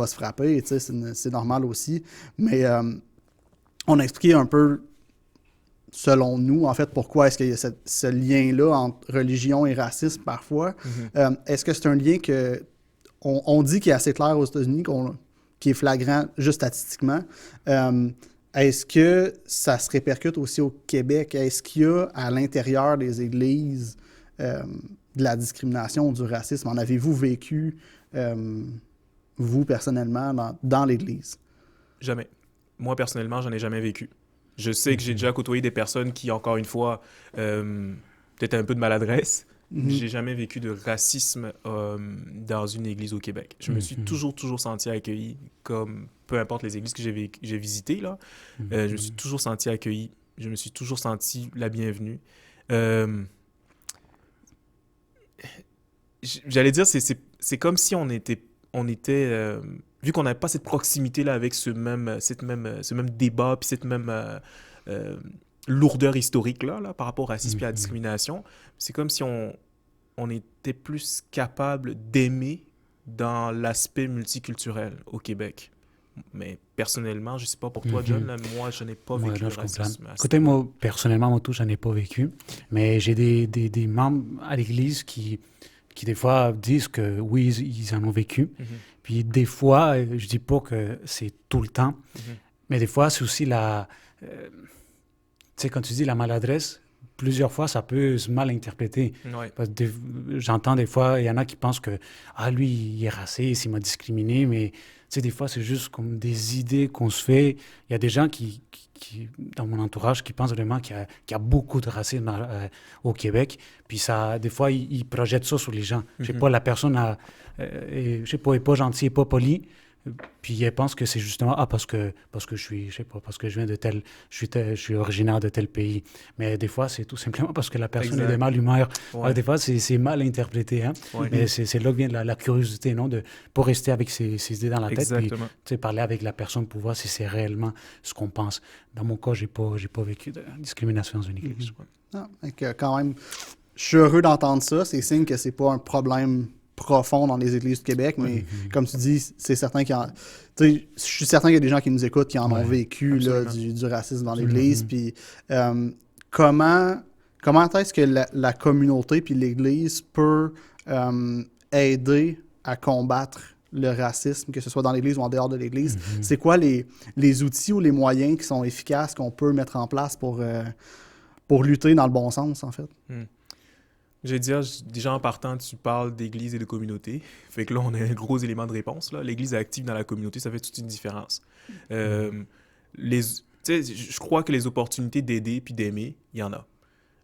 se frapper. C'est normal aussi. Mais on a expliqué un peu, selon nous, en fait, pourquoi est-ce qu'il y a ce lien-là entre religion et racisme parfois. Est-ce que c'est un lien que on dit qu'il est assez clair aux États-Unis, qui est flagrant juste statistiquement. Est-ce que ça se répercute aussi au Québec? Est-ce qu'il y a à l'intérieur des églises de la discrimination, du racisme? En avez-vous vécu, vous, personnellement, dans l'Église? Jamais. Moi, personnellement, j'en ai jamais vécu. Je sais que j'ai déjà côtoyé des personnes qui, encore une fois, peut-être un peu de maladresse. J'ai jamais vécu de racisme dans une église au Québec. Je me suis toujours senti accueilli, comme peu importe les églises que j'ai visitées, là. Je me suis toujours senti accueilli. Je me suis toujours senti la bienvenue. J'allais dire, c'est comme si on était vu qu'on n'avait pas cette proximité-là avec ce même débat, puis cette même lourdeur historique là, par rapport au racisme et à la discrimination, c'est comme si on était plus capable d'aimer dans l'aspect multiculturel au Québec. Mais personnellement, je ne sais pas pour toi, John, là, moi, je n'ai pas vécu le racisme. Écoutez, moi, personnellement, je n'en ai pas vécu. Mais j'ai des membres à l'Église qui, des fois, disent que oui, ils en ont vécu. Puis des fois, je ne dis pas que c'est tout le temps, mais des fois, c'est aussi tu sais, quand tu dis la maladresse, plusieurs fois, ça peut se mal interpréter. Parce que j'entends des fois, il y en a qui pensent que « Ah, lui, il est raciste, il m'a discriminé. » Mais tu sais, des fois, c'est juste comme des idées qu'on se fait. Il y a des gens qui dans mon entourage, qui pensent vraiment qu'il y a beaucoup de racisme au Québec. Puis ça, des fois, ils projettent ça sur les gens. Je sais pas, la personne je sais pas, est pas gentille, est pas polie. Puis elle pense que c'est justement parce que je suis, je sais pas, parce que je viens de je suis originaire de tel pays. Mais des fois, c'est tout simplement parce que la personne est de male humeur. Alors, des fois, c'est mal interprété. Hein? Mais c'est là que vient la curiosité, non? De pas rester avec ses idées dans la tête. Puis parler avec la personne pour voir si c'est réellement ce qu'on pense. Dans mon cas, j'ai pas vécu de discrimination dans une église. Non, quand même, je suis heureux d'entendre ça. C'est signe que c'est pas un problème profond dans les églises du Québec, mais comme tu dis, c'est certain je suis certain qu'il y a des gens qui nous écoutent qui en ont vécu là, du racisme dans l'église. Puis comment est-ce que la communauté puis l'église peut aider à combattre le racisme, que ce soit dans l'église ou en dehors de l'église? C'est quoi les outils ou les moyens qui sont efficaces qu'on peut mettre en place pour lutter dans le bon sens, en fait? Je vais dire, déjà en partant, tu parles d'église et de communauté. Fait que là, on a un gros élément de réponse. L'église active dans la communauté, ça fait toute une différence. Tu sais, je crois que les opportunités d'aider puis d'aimer, il y en a.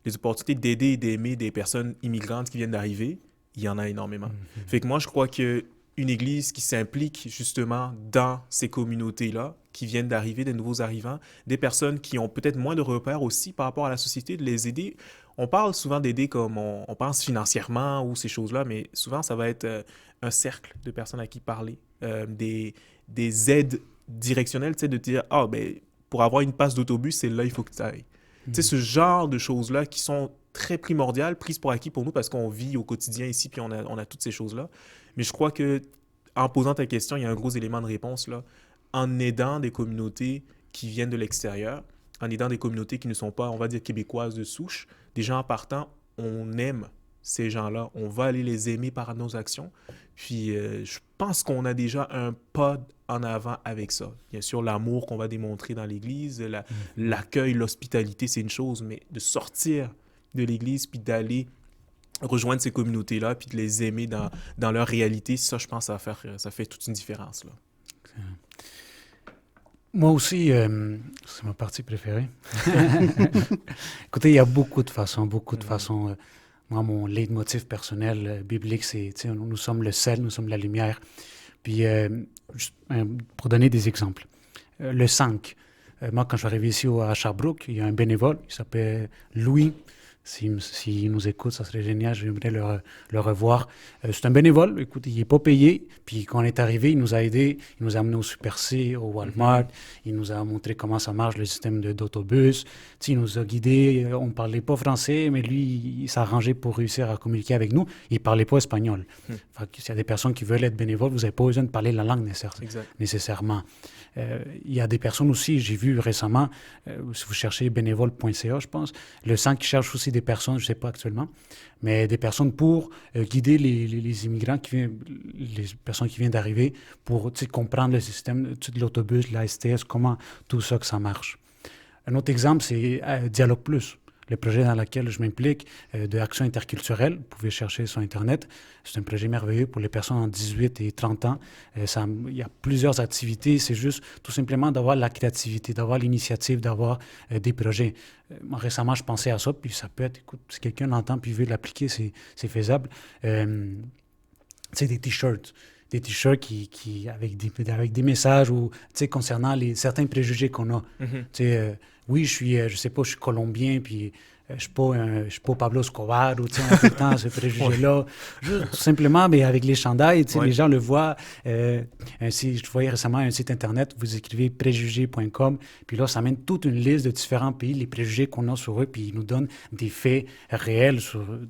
Les opportunités d'aider et d'aimer des personnes immigrantes qui viennent d'arriver, il y en a énormément. Fait que moi, je crois que une église qui s'implique justement dans ces communautés-là, qui viennent d'arriver, des nouveaux arrivants, des personnes qui ont peut-être moins de repères aussi par rapport à la société, de les aider. On parle souvent d'aider comme on pense financièrement ou ces choses-là, mais souvent, ça va être un cercle de personnes à qui parler, des aides directionnelles, tu sais, de dire, ah, ben, pour avoir une passe d'autobus, c'est là, il faut que tu ailles. Tu sais, ce genre de choses-là qui sont très primordiales, prises pour acquis pour nous parce qu'on vit au quotidien ici, puis on a toutes ces choses-là. Mais je crois que en posant ta question, il y a un gros élément de réponse là. En aidant des communautés qui viennent de l'extérieur, en aidant des communautés qui ne sont pas, on va dire, québécoises de souche, des gens en partant, on aime ces gens-là. On va aller les aimer par nos actions. Puis je pense qu'on a déjà un pas en avant avec ça. Bien sûr, l'amour qu'on va démontrer dans l'Église, l'accueil, l'hospitalité, c'est une chose, mais de sortir de l'Église puis d'aller rejoindre ces communautés-là puis de les aimer dans leur réalité, ça, je pense, ça fait toute une différence, là. Moi aussi, c'est ma partie préférée. Écoutez, il y a beaucoup de façons, beaucoup de façons. Moi, mon leitmotiv personnel biblique, c'est, tu sais, nous sommes le sel, nous sommes la lumière. Puis, pour donner des exemples, le 5. Moi, quand je suis arrivé ici à Sherbrooke, il y a un bénévole, il s'appelle Louis. S'il nous écoute, ça serait génial, j'aimerais le revoir. C'est un bénévole, écoute, il n'est pas payé. Puis quand on est arrivé, il nous a aidés, il nous a amenés au Super C, au Walmart, il nous a montré comment ça marche, le système d'autobus. Tu sais, il nous a guidés, on ne parlait pas français, mais lui, il s'arrangeait pour réussir à communiquer avec nous. Il ne parlait pas espagnol. Fait que s'il y a des personnes qui veulent être bénévoles, vous n'avez pas besoin de parler la langue nécessairement. Il y a des personnes aussi, j'ai vu récemment, si vous cherchez bénévole.ca, je pense, le centre qui cherche aussi des personnes, je ne sais pas actuellement, mais des personnes pour guider les immigrants, les personnes qui viennent d'arriver, pour comprendre le système de l'autobus, la STS, comment tout ça que ça marche. Un autre exemple, c'est Dialogue Plus. Le projet dans lequel je m'implique de Action interculturelle, vous pouvez chercher sur Internet. C'est un projet merveilleux pour les personnes entre 18 et 30 ans. Il y a plusieurs activités. C'est juste tout simplement d'avoir la créativité, d'avoir l'initiative, d'avoir des projets. Moi, récemment, je pensais à ça, puis ça peut être, écoute, si quelqu'un l'entend puis veut l'appliquer, c'est faisable. C'est des T-shirts. Des T-shirts avec des messages ou, concernant certains préjugés qu'on a. Oui, je sais pas, je suis colombien, puis je suis pas Pablo Escobar, ou on a tout le temps ce préjugé-là. Juste, tout simplement, mais avec les chandails, les gens le voient. Je voyais récemment un site Internet, vous écrivez préjugés.com, puis là, ça mène toute une liste de différents pays, les préjugés qu'on a sur eux, puis ils nous donnent des faits réels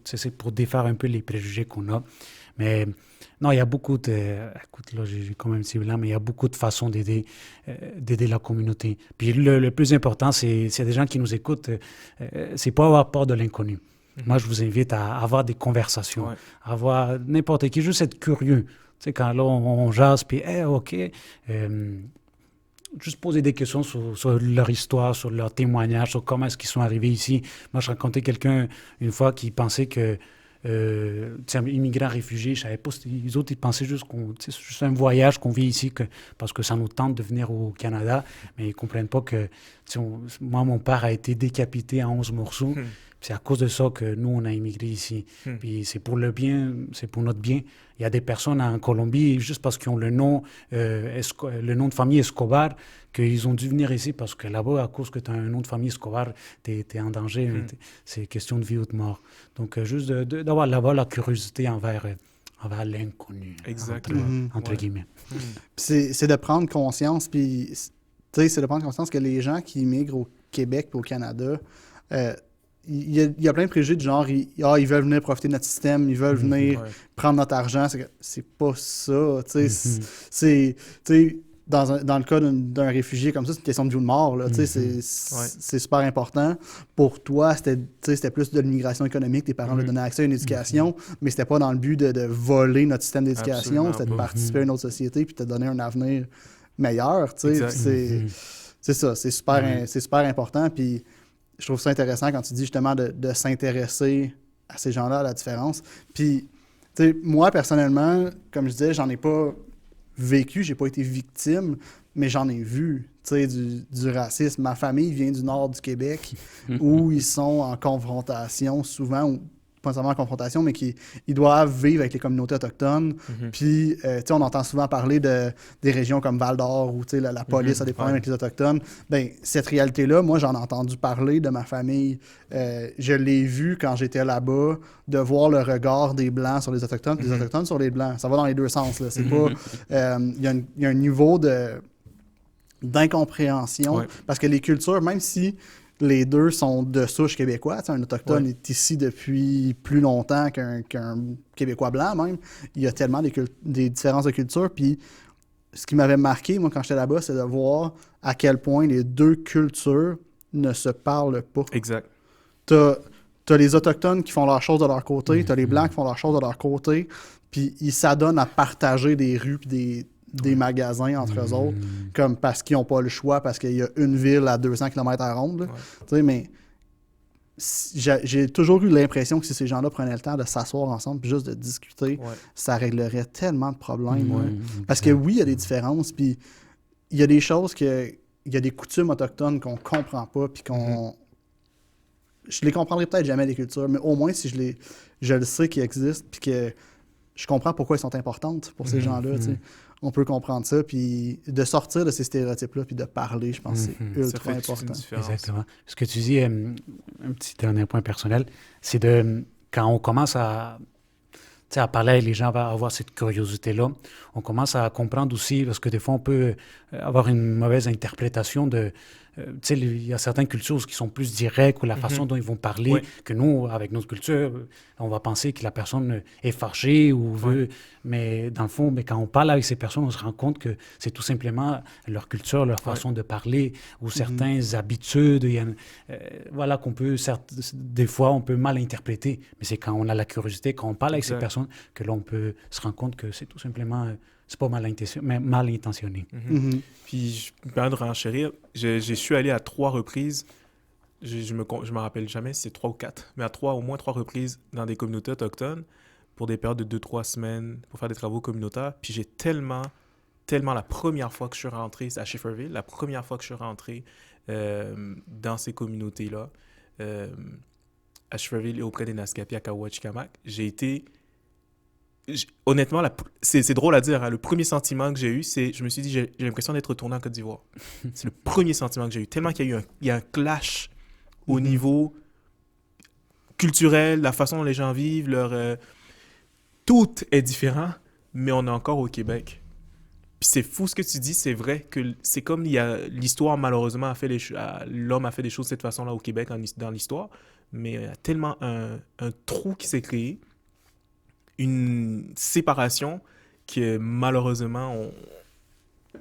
c'est pour défaire un peu les préjugés qu'on a. Mais non, il y a beaucoup de... Écoute, là, j'ai quand même petit blanc, mais il y a beaucoup de façons d'aider la communauté. Puis le plus important, c'est s'il y a des gens qui nous écoutent, c'est pas avoir peur de l'inconnu. Moi, je vous invite à avoir des conversations, à avoir n'importe qui, juste être curieux. Tu sais, quand là, on jase, puis, OK, juste poser des questions sur leur histoire, sur leur témoignage, sur comment est-ce qu'ils sont arrivés ici. Moi, je rencontrais quelqu'un une fois qui pensait que immigrants, réfugiés, je savais pas, les autres, ils pensaient juste c'est juste un voyage qu'on vit ici parce que ça nous tente de venir au Canada, mais ils comprennent pas que, moi, mon père a été décapité en 11 morceaux, c'est à cause de ça que nous, on a immigré ici. Puis c'est pour le bien, c'est pour notre bien. Il y a des personnes en Colombie, juste parce qu'ils ont le nom de famille Escobar, qu'ils ont dû venir ici parce que là-bas, à cause que tu as un nom de famille Escobar, tu es en danger. C'est question de vie ou de mort. Donc, juste d'avoir la curiosité envers l'inconnu. Exactement. Entre guillemets. C'est de prendre conscience, puis c'est de prendre conscience que les gens qui immigrent au Québec et au Canada, il y a plein de préjugés du genre, ils veulent venir profiter de notre système, ils veulent venir prendre notre argent. C'est pas ça. Dans le cas d'un réfugié comme ça, c'est une question de vie ou de mort. Là, c'est super important. Pour toi, c'était plus de l'immigration économique. Tes parents leur donnaient accès à une éducation, mais c'était pas dans le but de voler notre système d'éducation. C'était de participer à une autre société puis de te donner un avenir meilleur. C'est ça, c'est super important. Puis je trouve ça intéressant quand tu dis justement de s'intéresser à ces gens-là, à la différence. Puis, moi, personnellement, comme je disais, j'en ai pas vécu, j'ai pas été victime, mais j'en ai vu, tu sais, du racisme. Ma famille vient du nord du Québec, où ils sont en confrontation souvent, ou pas nécessairement en confrontation, mais ils doivent vivre avec les communautés autochtones. Puis, tu sais, on entend souvent parler des régions comme Val-d'Or, où, tu sais, la police a des problèmes avec les Autochtones. Ben, cette réalité-là, moi, j'en ai entendu parler de ma famille. Je l'ai vu quand j'étais là-bas, de voir le regard des Blancs sur les Autochtones, des Autochtones sur les Blancs. Ça va dans les deux sens, là. C'est pas... Il y a un niveau d'incompréhension, parce que les cultures, même si les deux sont de souche québécoise, un Autochtone est ici depuis plus longtemps qu'un Québécois blanc même, il y a tellement des différences de culture, puis ce qui m'avait marqué, moi, quand j'étais là-bas, c'est de voir à quel point les deux cultures ne se parlent pas. Exact. T'as les Autochtones qui font leurs choses de leur côté, t'as les Blancs qui font leurs choses de leur côté, puis ils s'adonnent à partager des rues puis des magasins entre eux autres, comme parce qu'ils n'ont pas le choix, parce qu'il y a une ville à 200 km à ronde. Tu sais, mais j'ai toujours eu l'impression que si ces gens-là prenaient le temps de s'asseoir ensemble puis juste de discuter, ça réglerait tellement de problèmes. Parce que oui, il y a des différences, puis il y a des choses il y a des coutumes autochtones qu'on comprend pas, puis je les comprendrai peut-être jamais, les cultures, mais au moins si je le sais qu'ils existent, puis que je comprends pourquoi elles sont importantes pour ces gens-là, tu sais. On peut comprendre ça, puis de sortir de ces stéréotypes-là, puis de parler, je pense que c'est ultra important. Exactement. Ce que tu dis, un petit dernier point personnel, c'est quand on commence à parler avec les gens, à avoir cette curiosité-là, on commence à comprendre aussi, parce que des fois, on peut avoir une mauvaise interprétation de... tu sais, il y a certaines cultures qui sont plus directes ou la façon dont ils vont parler, que nous, avec notre culture, on va penser que la personne est fâchée ou veut... Mais dans le fond, quand on parle avec ces personnes, on se rend compte que c'est tout simplement leur culture, leur façon de parler ou certaines habitudes. Voilà, des fois, on peut mal interpréter. Mais c'est quand on a la curiosité, quand on parle avec ces personnes, que là, on peut se rendre compte que c'est tout simplement... c'est pas mal intentionné. Puis, je me permets de renchérir. Je suis allé à 3 reprises. Je me rappelle jamais si c'est 3 ou 4, mais au moins 3 reprises dans des communautés autochtones pour des périodes de 2-3 semaines pour faire des travaux communautaires. Puis j'ai tellement la première fois que je suis rentré, c'est à Schefferville, la première fois que je suis rentré dans ces communautés-là, à Schefferville et auprès des Naskapi à Kawachikamak, j'ai été... Honnêtement, c'est drôle à dire, hein, le premier sentiment que j'ai eu, c'est, je me suis dit, j'ai l'impression d'être retourné en Côte d'Ivoire. C'est le premier sentiment que j'ai eu, tellement qu'il y a un clash au niveau culturel, la façon dont les gens vivent, tout est différent, mais on est encore au Québec. Puis c'est fou ce que tu dis, c'est vrai que c'est comme l'histoire, malheureusement, l'homme a fait des choses de cette façon-là au Québec dans l'histoire, mais il y a tellement un trou qui s'est créé, une séparation que malheureusement,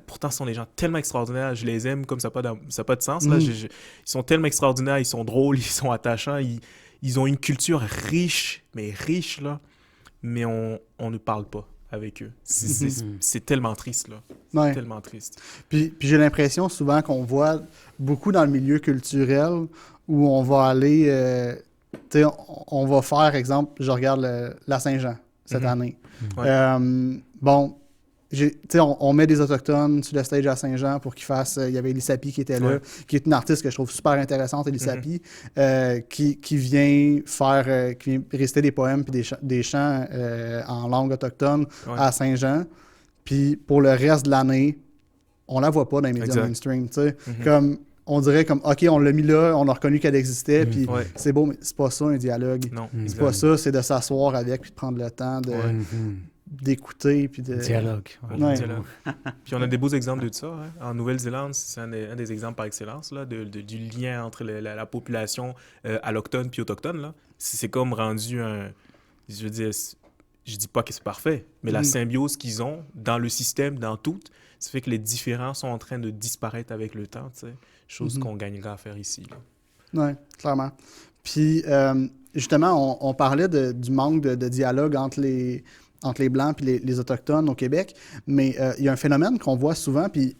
pourtant, ce sont des gens tellement extraordinaires, je les aime comme ça n'a pas de sens. Là. Ils sont tellement extraordinaires, ils sont drôles, ils sont attachants, ils ont une culture riche, là, mais on ne parle pas avec eux. C'est tellement triste, là. C'est tellement triste. Puis j'ai l'impression souvent qu'on voit beaucoup dans le milieu culturel où on va aller... tu sais, on va faire, exemple, je regarde la Saint-Jean cette année. Bon, on met des Autochtones sur le stage à Saint-Jean pour qu'ils fassent... Il y avait Elissapi qui était là, qui est une artiste que je trouve super intéressante, Elissapi, qui vient qui vient réciter des poèmes puis des chants en langue autochtone à Saint-Jean. Puis pour le reste de l'année, on la voit pas dans les médias mainstream. Comme... On dirait comme, OK, on l'a mis là, on a reconnu qu'elle existait, puis c'est beau, mais c'est pas ça un dialogue. Non, c'est pas ça, c'est de s'asseoir avec, puis de prendre le temps d'écouter, puis de... Dialogue. Dialogue. Puis on a des beaux exemples de ça. Hein. En Nouvelle-Zélande, c'est un des exemples par excellence, là, du lien entre la population alloctone puis autochtone. Là. C'est comme rendu je veux dire, je dis pas que c'est parfait, mais la symbiose qu'ils ont dans le système, dans tout, ça fait que les différences sont en train de disparaître avec le temps, tu sais. Chose qu'on gagnera à faire ici. Oui, clairement. Puis, justement, on parlait du manque de dialogue entre les Blancs et les Autochtones au Québec, mais il y a un phénomène qu'on voit souvent, puis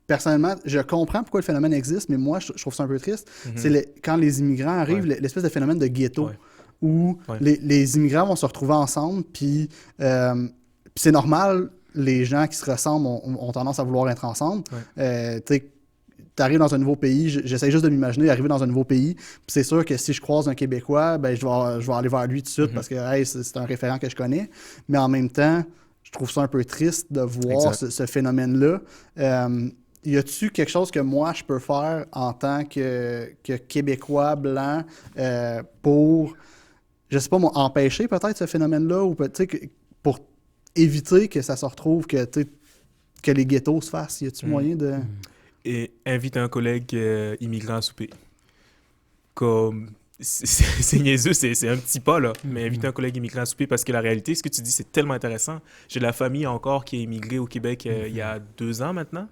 personnellement, je comprends pourquoi le phénomène existe, mais moi, je trouve ça un peu triste. C'est quand les immigrants arrivent, l'espèce de phénomène de ghetto, où les immigrants vont se retrouver ensemble, puis c'est normal les gens qui se ressemblent ont tendance à vouloir être ensemble. Ouais. Tu arrives dans un nouveau pays, j'essaie juste de m'imaginer arriver dans un nouveau pays, puis c'est sûr que si je croise un Québécois, ben je vais aller vers lui tout de suite parce que hey, c'est un référent que je connais. Mais en même temps, je trouve ça un peu triste de voir ce phénomène-là. Y a-tu quelque chose que moi je peux faire en tant que Québécois blanc pour, je sais pas moi, empêcher peut-être ce phénomène-là ou pour éviter que ça se retrouve que les ghettos se fassent? Y a-tu moyen de... Et invite un collègue immigrant à souper. Comme... C'est niaiseux, c'est un petit pas, là. Mais inviter un collègue immigrant à souper parce que la réalité, ce que tu dis, c'est tellement intéressant. J'ai de la famille encore qui est immigrée au Québec il y a 2 ans maintenant.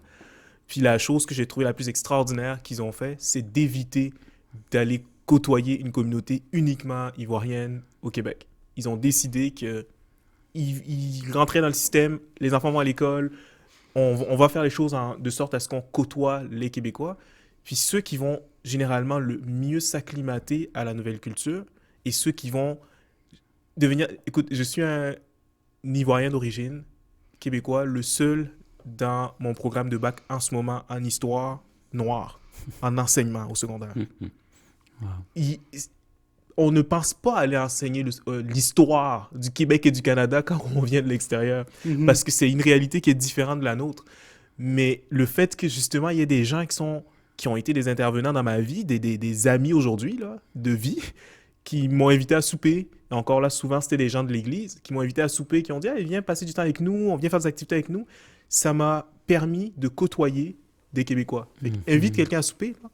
Puis la chose que j'ai trouvée la plus extraordinaire qu'ils ont fait, c'est d'éviter d'aller côtoyer une communauté uniquement ivoirienne au Québec. Ils ont décidé qu'ils rentraient dans le système, les enfants vont à l'école, on va faire les choses de sorte à ce qu'on côtoie les Québécois. Puis ceux qui vont généralement le mieux s'acclimater à la nouvelle culture et ceux qui vont devenir... Écoute, je suis un Ivoirien d'origine, Québécois, le seul dans mon programme de bac en ce moment en histoire noire, en enseignement au secondaire. Wow. On ne pense pas aller enseigner l'histoire du Québec et du Canada quand on vient de l'extérieur, parce que c'est une réalité qui est différente de la nôtre. Mais le fait que justement, il y ait des gens qui ont été des intervenants dans ma vie, des amis aujourd'hui là, de vie, qui m'ont invité à souper. Et encore là, souvent, c'était des gens de l'église qui m'ont invité à souper, qui ont dit « Hey, viens passer du temps avec nous, on vient faire des activités avec nous. » Ça m'a permis de côtoyer des Québécois. Invite quelqu'un à souper, là,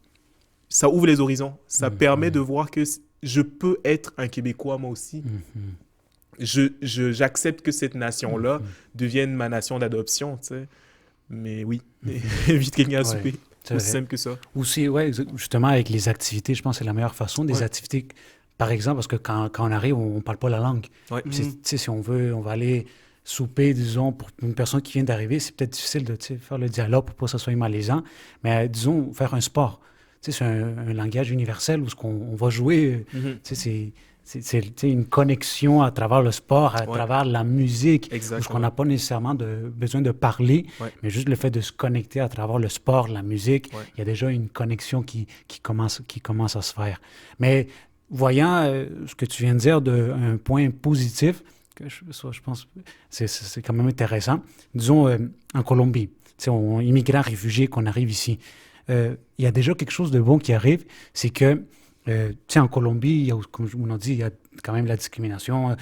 ça ouvre les horizons. Ça permet de voir que je peux être un Québécois moi aussi. J'accepte que cette nation-là devienne ma nation d'adoption, tu sais. Mais oui, invite quelqu'un à souper. C'est aussi simple que ça. Aussi, ouais, justement, avec les activités, je pense que c'est la meilleure façon. Des activités, par exemple, parce que quand on arrive, on ne parle pas la langue. Ouais. Si on veut, on va aller souper, disons, pour une personne qui vient d'arriver, c'est peut-être difficile de faire le dialogue pour pas que ça soit malaisant. Mais disons, faire un sport. C'est un langage universel où on va jouer. C'est une connexion à travers le sport, à travers la musique, où on n'a pas nécessairement besoin de parler, mais juste le fait de se connecter à travers le sport, la musique, il y a déjà une connexion qui commence à se faire. Mais voyant ce que tu viens de dire d'un point positif, que je pense c'est quand même intéressant. Disons, en Colombie, immigrants, réfugiés, qu'on arrive ici, il y a déjà quelque chose de bon qui arrive, c'est que en Colombie, il y a, comme on a dit, il y a quand même la discrimination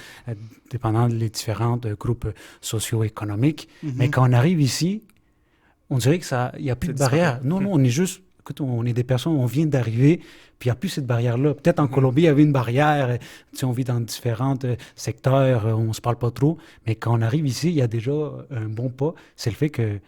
dépendant des différents groupes socio-économiques. Mais quand on arrive ici, on dirait qu'il n'y a plus de barrière. Non, on est juste, écoute, on est des personnes, on vient d'arriver, puis il n'y a plus cette barrière-là. Peut-être en Colombie, il y avait une barrière, on vit dans différents secteurs, on ne se parle pas trop, mais quand on arrive ici, il y a déjà un bon pas. C'est le fait que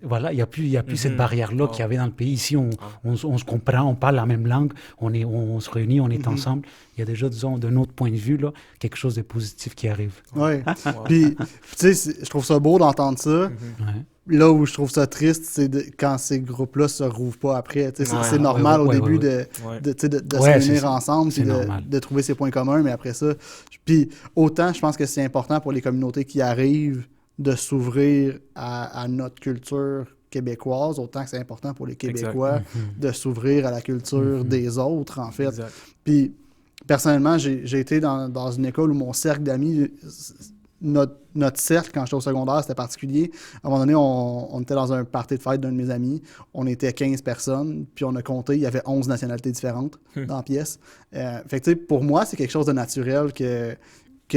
voilà, il n'y a plus cette barrière-là qu'il y avait dans le pays. Ici, on se comprend, on parle la même langue, on se réunit, on est ensemble. Il y a déjà, disons, d'un autre point de vue, là, quelque chose de positif qui arrive. Oui. Puis, tu sais, je trouve ça beau d'entendre ça. Là où je trouve ça triste, c'est quand ces groupes-là ne se rouvrent pas après. C'est normal au début de se réunir ensemble et de trouver ses points communs, mais après ça... Puis, autant, je pense que c'est important pour les communautés qui arrivent de s'ouvrir à notre culture québécoise, autant que c'est important pour les Québécois de s'ouvrir à la culture des autres, en fait. Exact. Puis, personnellement, j'ai été dans une école où mon cercle d'amis, notre cercle, quand j'étais au secondaire, c'était particulier. À un moment donné, on était dans un party de fête d'un de mes amis. On était 15 personnes, puis on a compté, il y avait 11 nationalités différentes dans la pièce. Fait que, tu sais, pour moi, c'est quelque chose de naturel que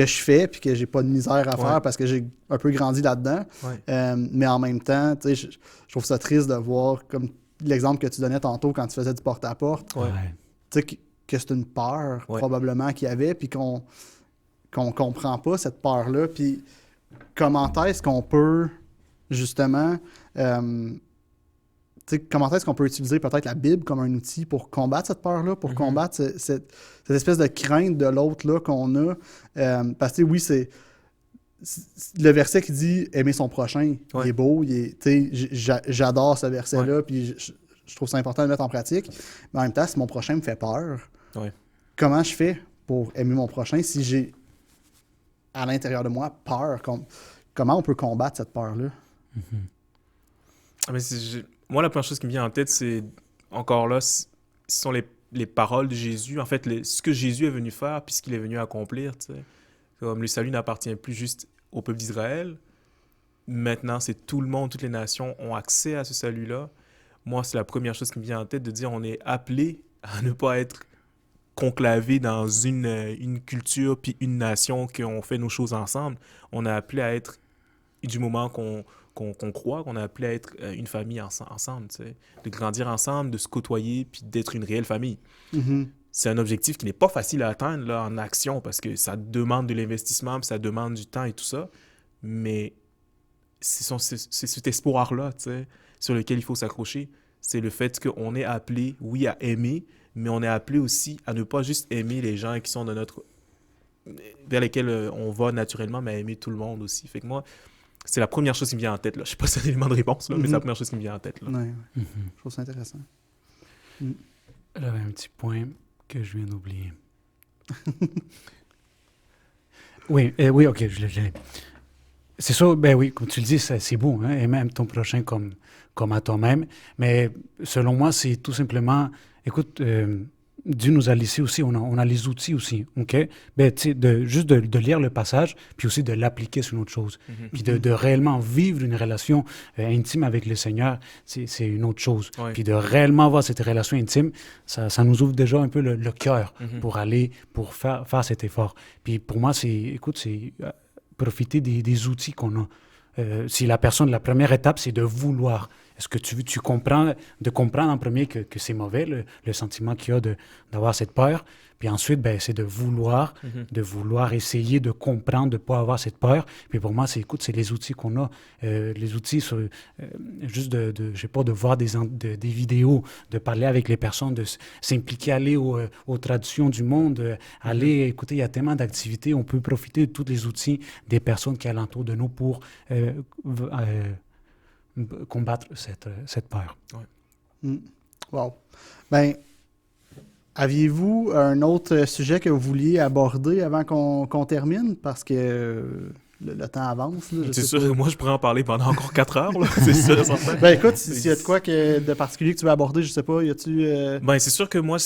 je fais puis que j'ai pas de misère à faire parce que j'ai un peu grandi là-dedans. Mais en même temps, tu sais, je trouve ça triste de voir, comme l'exemple que tu donnais tantôt quand tu faisais du porte-à-porte, tu sais, que c'est une peur probablement qu'il y avait puis qu'on comprend pas cette peur-là. Puis comment est-ce qu'on peut justement... comment est-ce qu'on peut utiliser peut-être la Bible comme un outil pour combattre cette peur-là, pour combattre cette espèce de crainte de l'autre-là qu'on a? Parce que oui, c'est le verset qui dit « aimer son prochain », il est beau, j'adore ce verset-là, puis je trouve ça important de le mettre en pratique. Mais en même temps, si mon prochain me fait peur, comment je fais pour aimer mon prochain si j'ai à l'intérieur de moi peur? comment on peut combattre cette peur-là? Ah, mais moi, la première chose qui me vient en tête, c'est encore là, ce sont les paroles de Jésus. En fait, ce que Jésus est venu faire, puis ce qu'il est venu accomplir. Tu sais. Comme le salut n'appartient plus juste au peuple d'Israël. Maintenant, c'est tout le monde, toutes les nations ont accès à ce salut-là. Moi, c'est la première chose qui me vient en tête de dire on est appelé à ne pas être conclavé dans une culture puis une nation qu'on fait nos choses ensemble. On est appelé à être, du moment qu'on croit, qu'on est appelé à être une famille ensemble, tu sais, de grandir ensemble, de se côtoyer puis d'être une réelle famille. Mhm. C'est un objectif qui n'est pas facile à atteindre là, en action parce que ça demande de l'investissement puis ça demande du temps et tout ça. Mais c'est cet espoir-là, tu sais, sur lequel il faut s'accrocher. C'est le fait qu'on est appelé, oui, à aimer, mais on est appelé aussi à ne pas juste aimer les gens qui sont vers lesquels on va naturellement, mais à aimer tout le monde aussi. Fait que moi, c'est la première chose qui me vient en tête, là. Je sais pas si c'est un élément de réponse, là, mais c'est la première chose qui me vient en tête, là. Ouais. Je trouve ça intéressant. J'avais un petit point que je viens d'oublier. Oui, ok, je l'ai. C'est ça, ben oui, comme tu le dis, c'est beau, hein, et même ton prochain comme à toi-même. Mais selon moi, c'est tout simplement, écoute, Dieu nous a laissé aussi, on a les outils aussi, ok? Ben, tu sais, juste de lire le passage, puis aussi de l'appliquer sur une autre chose. Puis de réellement vivre une relation intime avec le Seigneur, c'est une autre chose. Ouais. Puis de réellement avoir cette relation intime, ça nous ouvre déjà un peu le cœur pour pour faire cet effort. Puis pour moi, c'est profiter des outils qu'on a. Si la première étape, c'est de vouloir. Est-ce que tu comprends, de comprendre en premier que c'est mauvais, le sentiment qu'il y a d'avoir cette peur, puis ensuite, ben, c'est de vouloir essayer de comprendre, de ne pas avoir cette peur. Puis pour moi, c'est les outils qu'on a. Les outils, juste je sais pas, de voir des vidéos, de parler avec les personnes, de s'impliquer, aller aux traditions du monde, aller écouter, il y a tellement d'activités, on peut profiter de tous les outils des personnes qui sont alentour de nous pour combattre cette peur. Ouais. Wow. Ben, aviez-vous un autre sujet que vous vouliez aborder avant qu'on termine? Parce que le temps avance. Là, c'est sûr que moi, je pourrais en parler pendant encore 4 heures. Là. C'est sûr, certain. Ben écoute, s'il y a de quoi de particulier que tu veux aborder, je sais pas, y a-tu... Ben, c'est sûr que moi,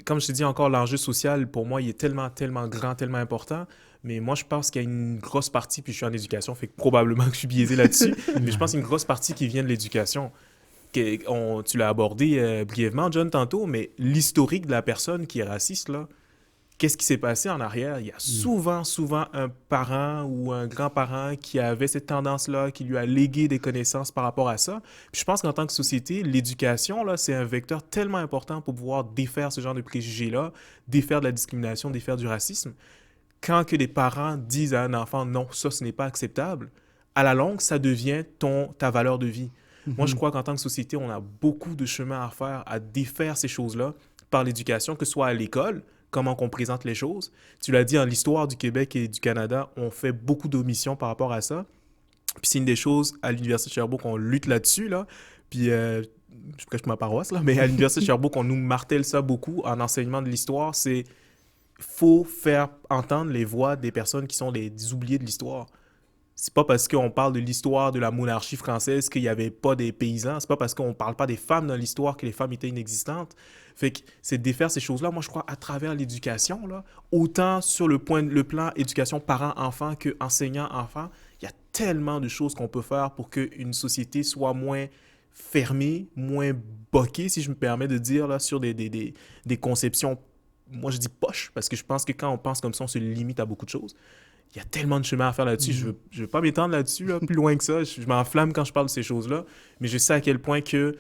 comme je t'ai dit encore, l'enjeu social, pour moi, il est tellement, tellement grand, tellement important. Mais moi, je pense qu'il y a une grosse partie, puis je suis en éducation, fait que probablement que je suis biaisé là-dessus, mais je pense qu'il y a une grosse partie qui vient de l'éducation. Tu l'as abordé brièvement, John, tantôt, mais l'historique de la personne qui est raciste, là, qu'est-ce qui s'est passé en arrière? Il y a souvent un parent ou un grand-parent qui avait cette tendance-là, qui lui a légué des connaissances par rapport à ça. Puis je pense qu'en tant que société, l'éducation, là, c'est un vecteur tellement important pour pouvoir défaire ce genre de préjugés-là, défaire de la discrimination, défaire du racisme. Quand que les parents disent à un enfant « non, ça, ce n'est pas acceptable », à la longue, ça devient ta valeur de vie. Moi, je crois qu'en tant que société, on a beaucoup de chemin à faire, à défaire ces choses-là par l'éducation, que ce soit à l'école, comment on présente les choses. Tu l'as dit, en l'histoire du Québec et du Canada, on fait beaucoup d'omissions par rapport à ça. Puis c'est une des choses, à l'Université de Sherbrooke, on lutte là-dessus, là. Puis je prêche ma paroisse, là, mais à l'Université de Sherbrooke, on nous martèle ça beaucoup en enseignement de l'histoire, c'est faut faire entendre les voix des personnes qui sont des oubliés de l'histoire. C'est pas parce qu'on parle de l'histoire de la monarchie française qu'il n'y avait pas des paysans. C'est pas parce qu'on parle pas des femmes dans l'histoire que les femmes étaient inexistantes. Fait que c'est de défaire ces choses-là. Moi, je crois à travers l'éducation, là, autant sur le plan éducation parents-enfants que enseignants-enfants, il y a tellement de choses qu'on peut faire pour qu'une société soit moins fermée, moins boquée, si je me permets de dire, là, sur des conceptions. Moi, je dis poche, parce que je pense que quand on pense comme ça, on se limite à beaucoup de choses. Il y a tellement de chemin à faire là-dessus. Je veux pas m'étendre là-dessus, là, plus loin que ça. Je m'enflamme quand je parle de ces choses-là. Mais je sais à quel point que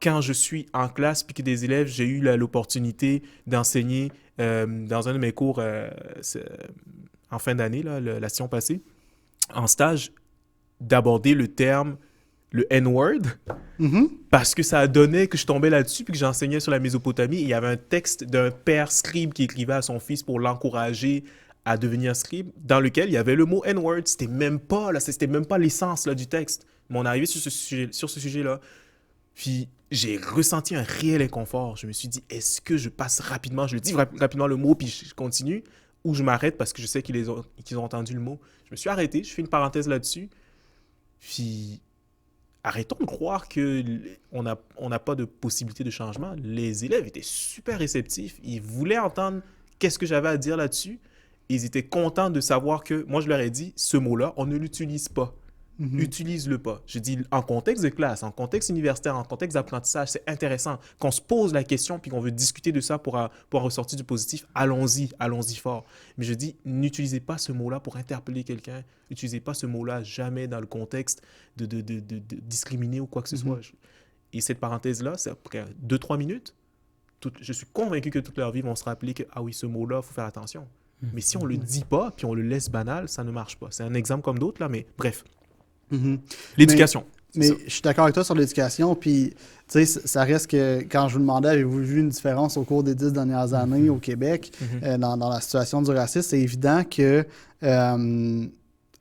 quand je suis en classe puis que des élèves, j'ai eu l'opportunité d'enseigner dans un de mes cours en fin d'année, là, la session passée, en stage, d'aborder le terme, le N-word, parce que ça a donné que je tombais là-dessus puis que j'enseignais sur la Mésopotamie. Et il y avait un texte d'un père scribe qui écrivait à son fils pour l'encourager à devenir scribe, dans lequel il y avait le mot N-word. C'était même pas l'essence là, du texte. Mais on est arrivé sur ce sujet-là. Puis j'ai ressenti un réel inconfort. Je me suis dit, est-ce que je passe rapidement, je le dis rapidement le mot, puis je continue, ou je m'arrête parce que je sais qu'ils ont entendu le mot. Je me suis arrêté, je fais une parenthèse là-dessus, Puis, arrêtons de croire qu'on n'a pas de possibilité de changement. Les élèves étaient super réceptifs. Ils voulaient entendre qu'est-ce que j'avais à dire là-dessus. Ils étaient contents de savoir que, moi, je leur ai dit, ce mot-là, on ne l'utilise pas. Utilise-le pas. Je dis, en contexte de classe, en contexte universitaire, en contexte d'apprentissage, c'est intéressant. Qu'on se pose la question puis qu'on veut discuter de ça pour en ressortir du positif, allons-y fort. Mais je dis, n'utilisez pas ce mot-là pour interpeller quelqu'un. N'utilisez pas ce mot-là jamais dans le contexte de discriminer ou quoi que ce soit. Et cette parenthèse-là, c'est après 2-3 minutes. Je suis convaincu que toute leur vie vont se rappeler que, ah oui, ce mot-là, il faut faire attention. Mais si on ne le dit pas puis on le laisse banal, ça ne marche pas. C'est un exemple comme d'autres, là, mais bref. L'éducation. Mais je suis d'accord avec toi sur l'éducation, puis tu sais, ça reste que quand je vous demandais, avez-vous vu une différence au cours des 10 dernières années au Québec dans la situation du racisme, c'est évident que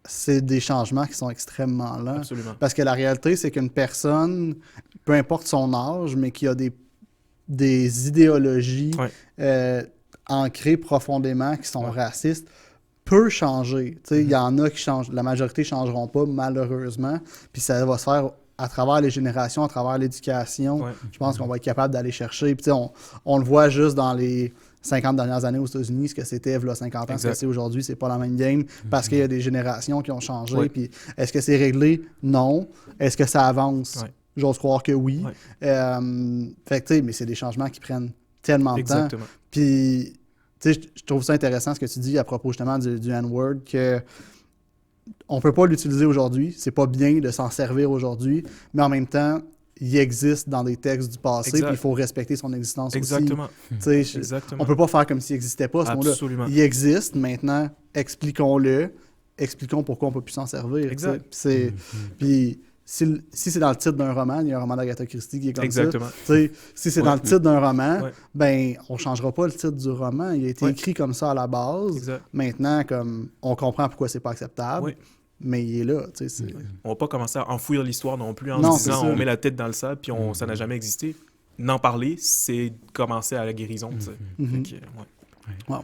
c'est des changements qui sont extrêmement lents. Absolument. Parce que la réalité, c'est qu'une personne, peu importe son âge, mais qui a des idéologies ancrées profondément qui sont racistes, peut changer. Il y en a qui changent. La majorité ne changeront pas, malheureusement. Puis ça va se faire à travers les générations, à travers l'éducation. Je pense qu'on va être capable d'aller chercher. Puis on le voit juste dans les 50 dernières années aux États-Unis, ce que c'était il y a 50 ans, ce que c'est aujourd'hui, c'est pas la même game parce qu'il y a des générations qui ont changé. Puis est-ce que c'est réglé? Non. Est-ce que ça avance? J'ose croire que oui. Fait que, mais c'est des changements qui prennent tellement de temps. Puis je trouve ça intéressant ce que tu dis à propos justement du N-word, que on peut pas l'utiliser aujourd'hui, c'est pas bien de s'en servir aujourd'hui, mais en même temps, il existe dans des textes du passé, puis il faut respecter son existence aussi. On peut pas faire comme s'il n'existait pas, ce mot-là. Il existe, maintenant, expliquons-le, expliquons pourquoi on peut plus s'en servir. Puis si c'est dans le titre d'un roman, il y a un roman d'Agatha Christie qui est comme ça. Si c'est dans le titre d'un roman, ben on ne changera pas le titre du roman. Il a été écrit comme ça à la base. Maintenant, comme on comprend pourquoi c'est pas acceptable, mais il est là. On va pas commencer à enfouir l'histoire non plus en disant on met la tête dans le sable puis ça n'a jamais existé. N'en parler, c'est commencer à la guérison. Moi,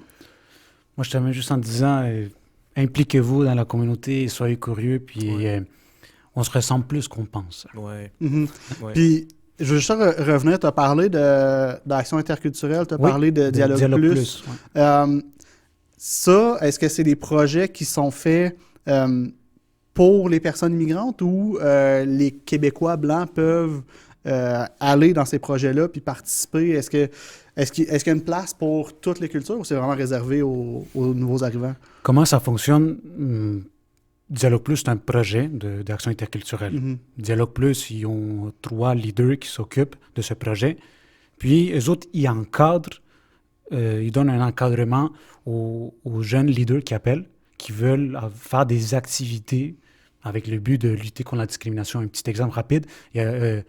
je termine juste en disant impliquez-vous dans la communauté, soyez curieux, puis on se ressemble plus qu'on pense. Puis, je veux juste revenir, tu as parlé d'action interculturelle, tu as parlé de Dialogue Plus. Ça, est-ce que c'est des projets qui sont faits pour les personnes immigrantes ou les Québécois blancs peuvent aller dans ces projets-là puis participer? Est-ce qu'il y a une place pour toutes les cultures ou c'est vraiment réservé aux nouveaux arrivants? Comment ça fonctionne? Dialogue Plus, c'est un projet d'action interculturelle. Dialogue Plus, ils ont 3 leaders qui s'occupent de ce projet. Puis, eux autres, ils encadrent, ils donnent un encadrement aux jeunes leaders qui appellent, qui veulent faire des activités avec le but de lutter contre la discrimination. Un petit exemple rapide, c'est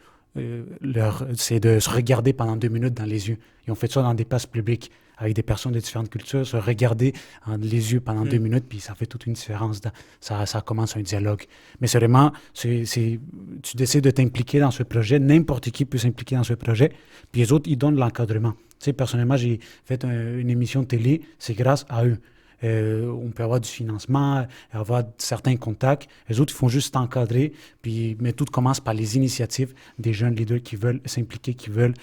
de se regarder pendant 2 minutes dans les yeux. Ils ont fait ça dans des places publiques avec des personnes de différentes cultures, se regarder dans les yeux pendant 2 minutes, puis ça fait toute une différence. Ça commence un dialogue. Mais c'est vraiment, tu décides de t'impliquer dans ce projet, n'importe qui peut s'impliquer dans ce projet, puis les autres, ils donnent l'encadrement. Tu sais, personnellement, j'ai fait une émission de télé, c'est grâce à eux. On peut avoir du financement, avoir certains contacts. Les autres, ils font juste encadrer, mais tout commence par les initiatives des jeunes leaders qui veulent s'impliquer, qui veulent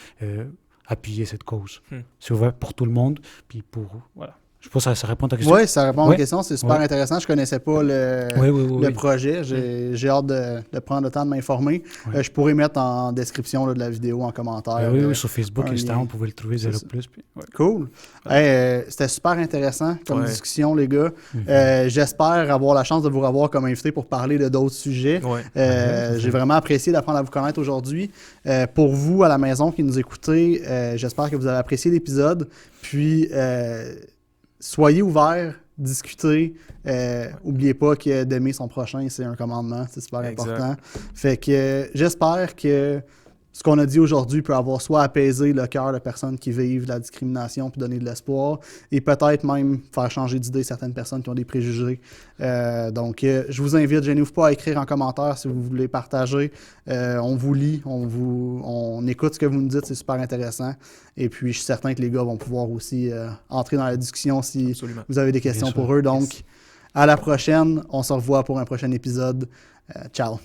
appuyer cette cause. C'est ouvert pour tout le monde, puis voilà. Je sais pas si ça répond à ta question. Oui, ça répond à la question. C'est super intéressant. Je ne connaissais pas le projet. J'ai hâte de prendre le temps de m'informer. Je pourrais mettre en description de la vidéo, en commentaire. Oui, sur Facebook, Instagram, vous pouvez le trouver, Dialogue Plus. Puis, Cool. C'était super intéressant comme discussion, les gars. J'espère avoir la chance de vous revoir comme invité pour parler de d'autres sujets. J'ai vraiment apprécié d'apprendre à vous connaître aujourd'hui. Pour vous, à la maison qui nous écoutez, j'espère que vous avez apprécié l'épisode. Puis... soyez ouverts, discutez. N'oubliez pas que d'aimer son prochain, c'est un commandement. C'est super important. Fait que j'espère que ce qu'on a dit aujourd'hui peut avoir soit apaisé le cœur de personnes qui vivent la discrimination puis donner de l'espoir et peut-être même faire changer d'idée certaines personnes qui ont des préjugés. Donc, je vous invite, gênez-vous pas à écrire en commentaire si vous voulez partager. On vous lit, on écoute ce que vous nous dites, c'est super intéressant. Et puis, je suis certain que les gars vont pouvoir aussi entrer dans la discussion si vous avez des questions pour eux. Donc, À la prochaine. On se revoit pour un prochain épisode. Ciao.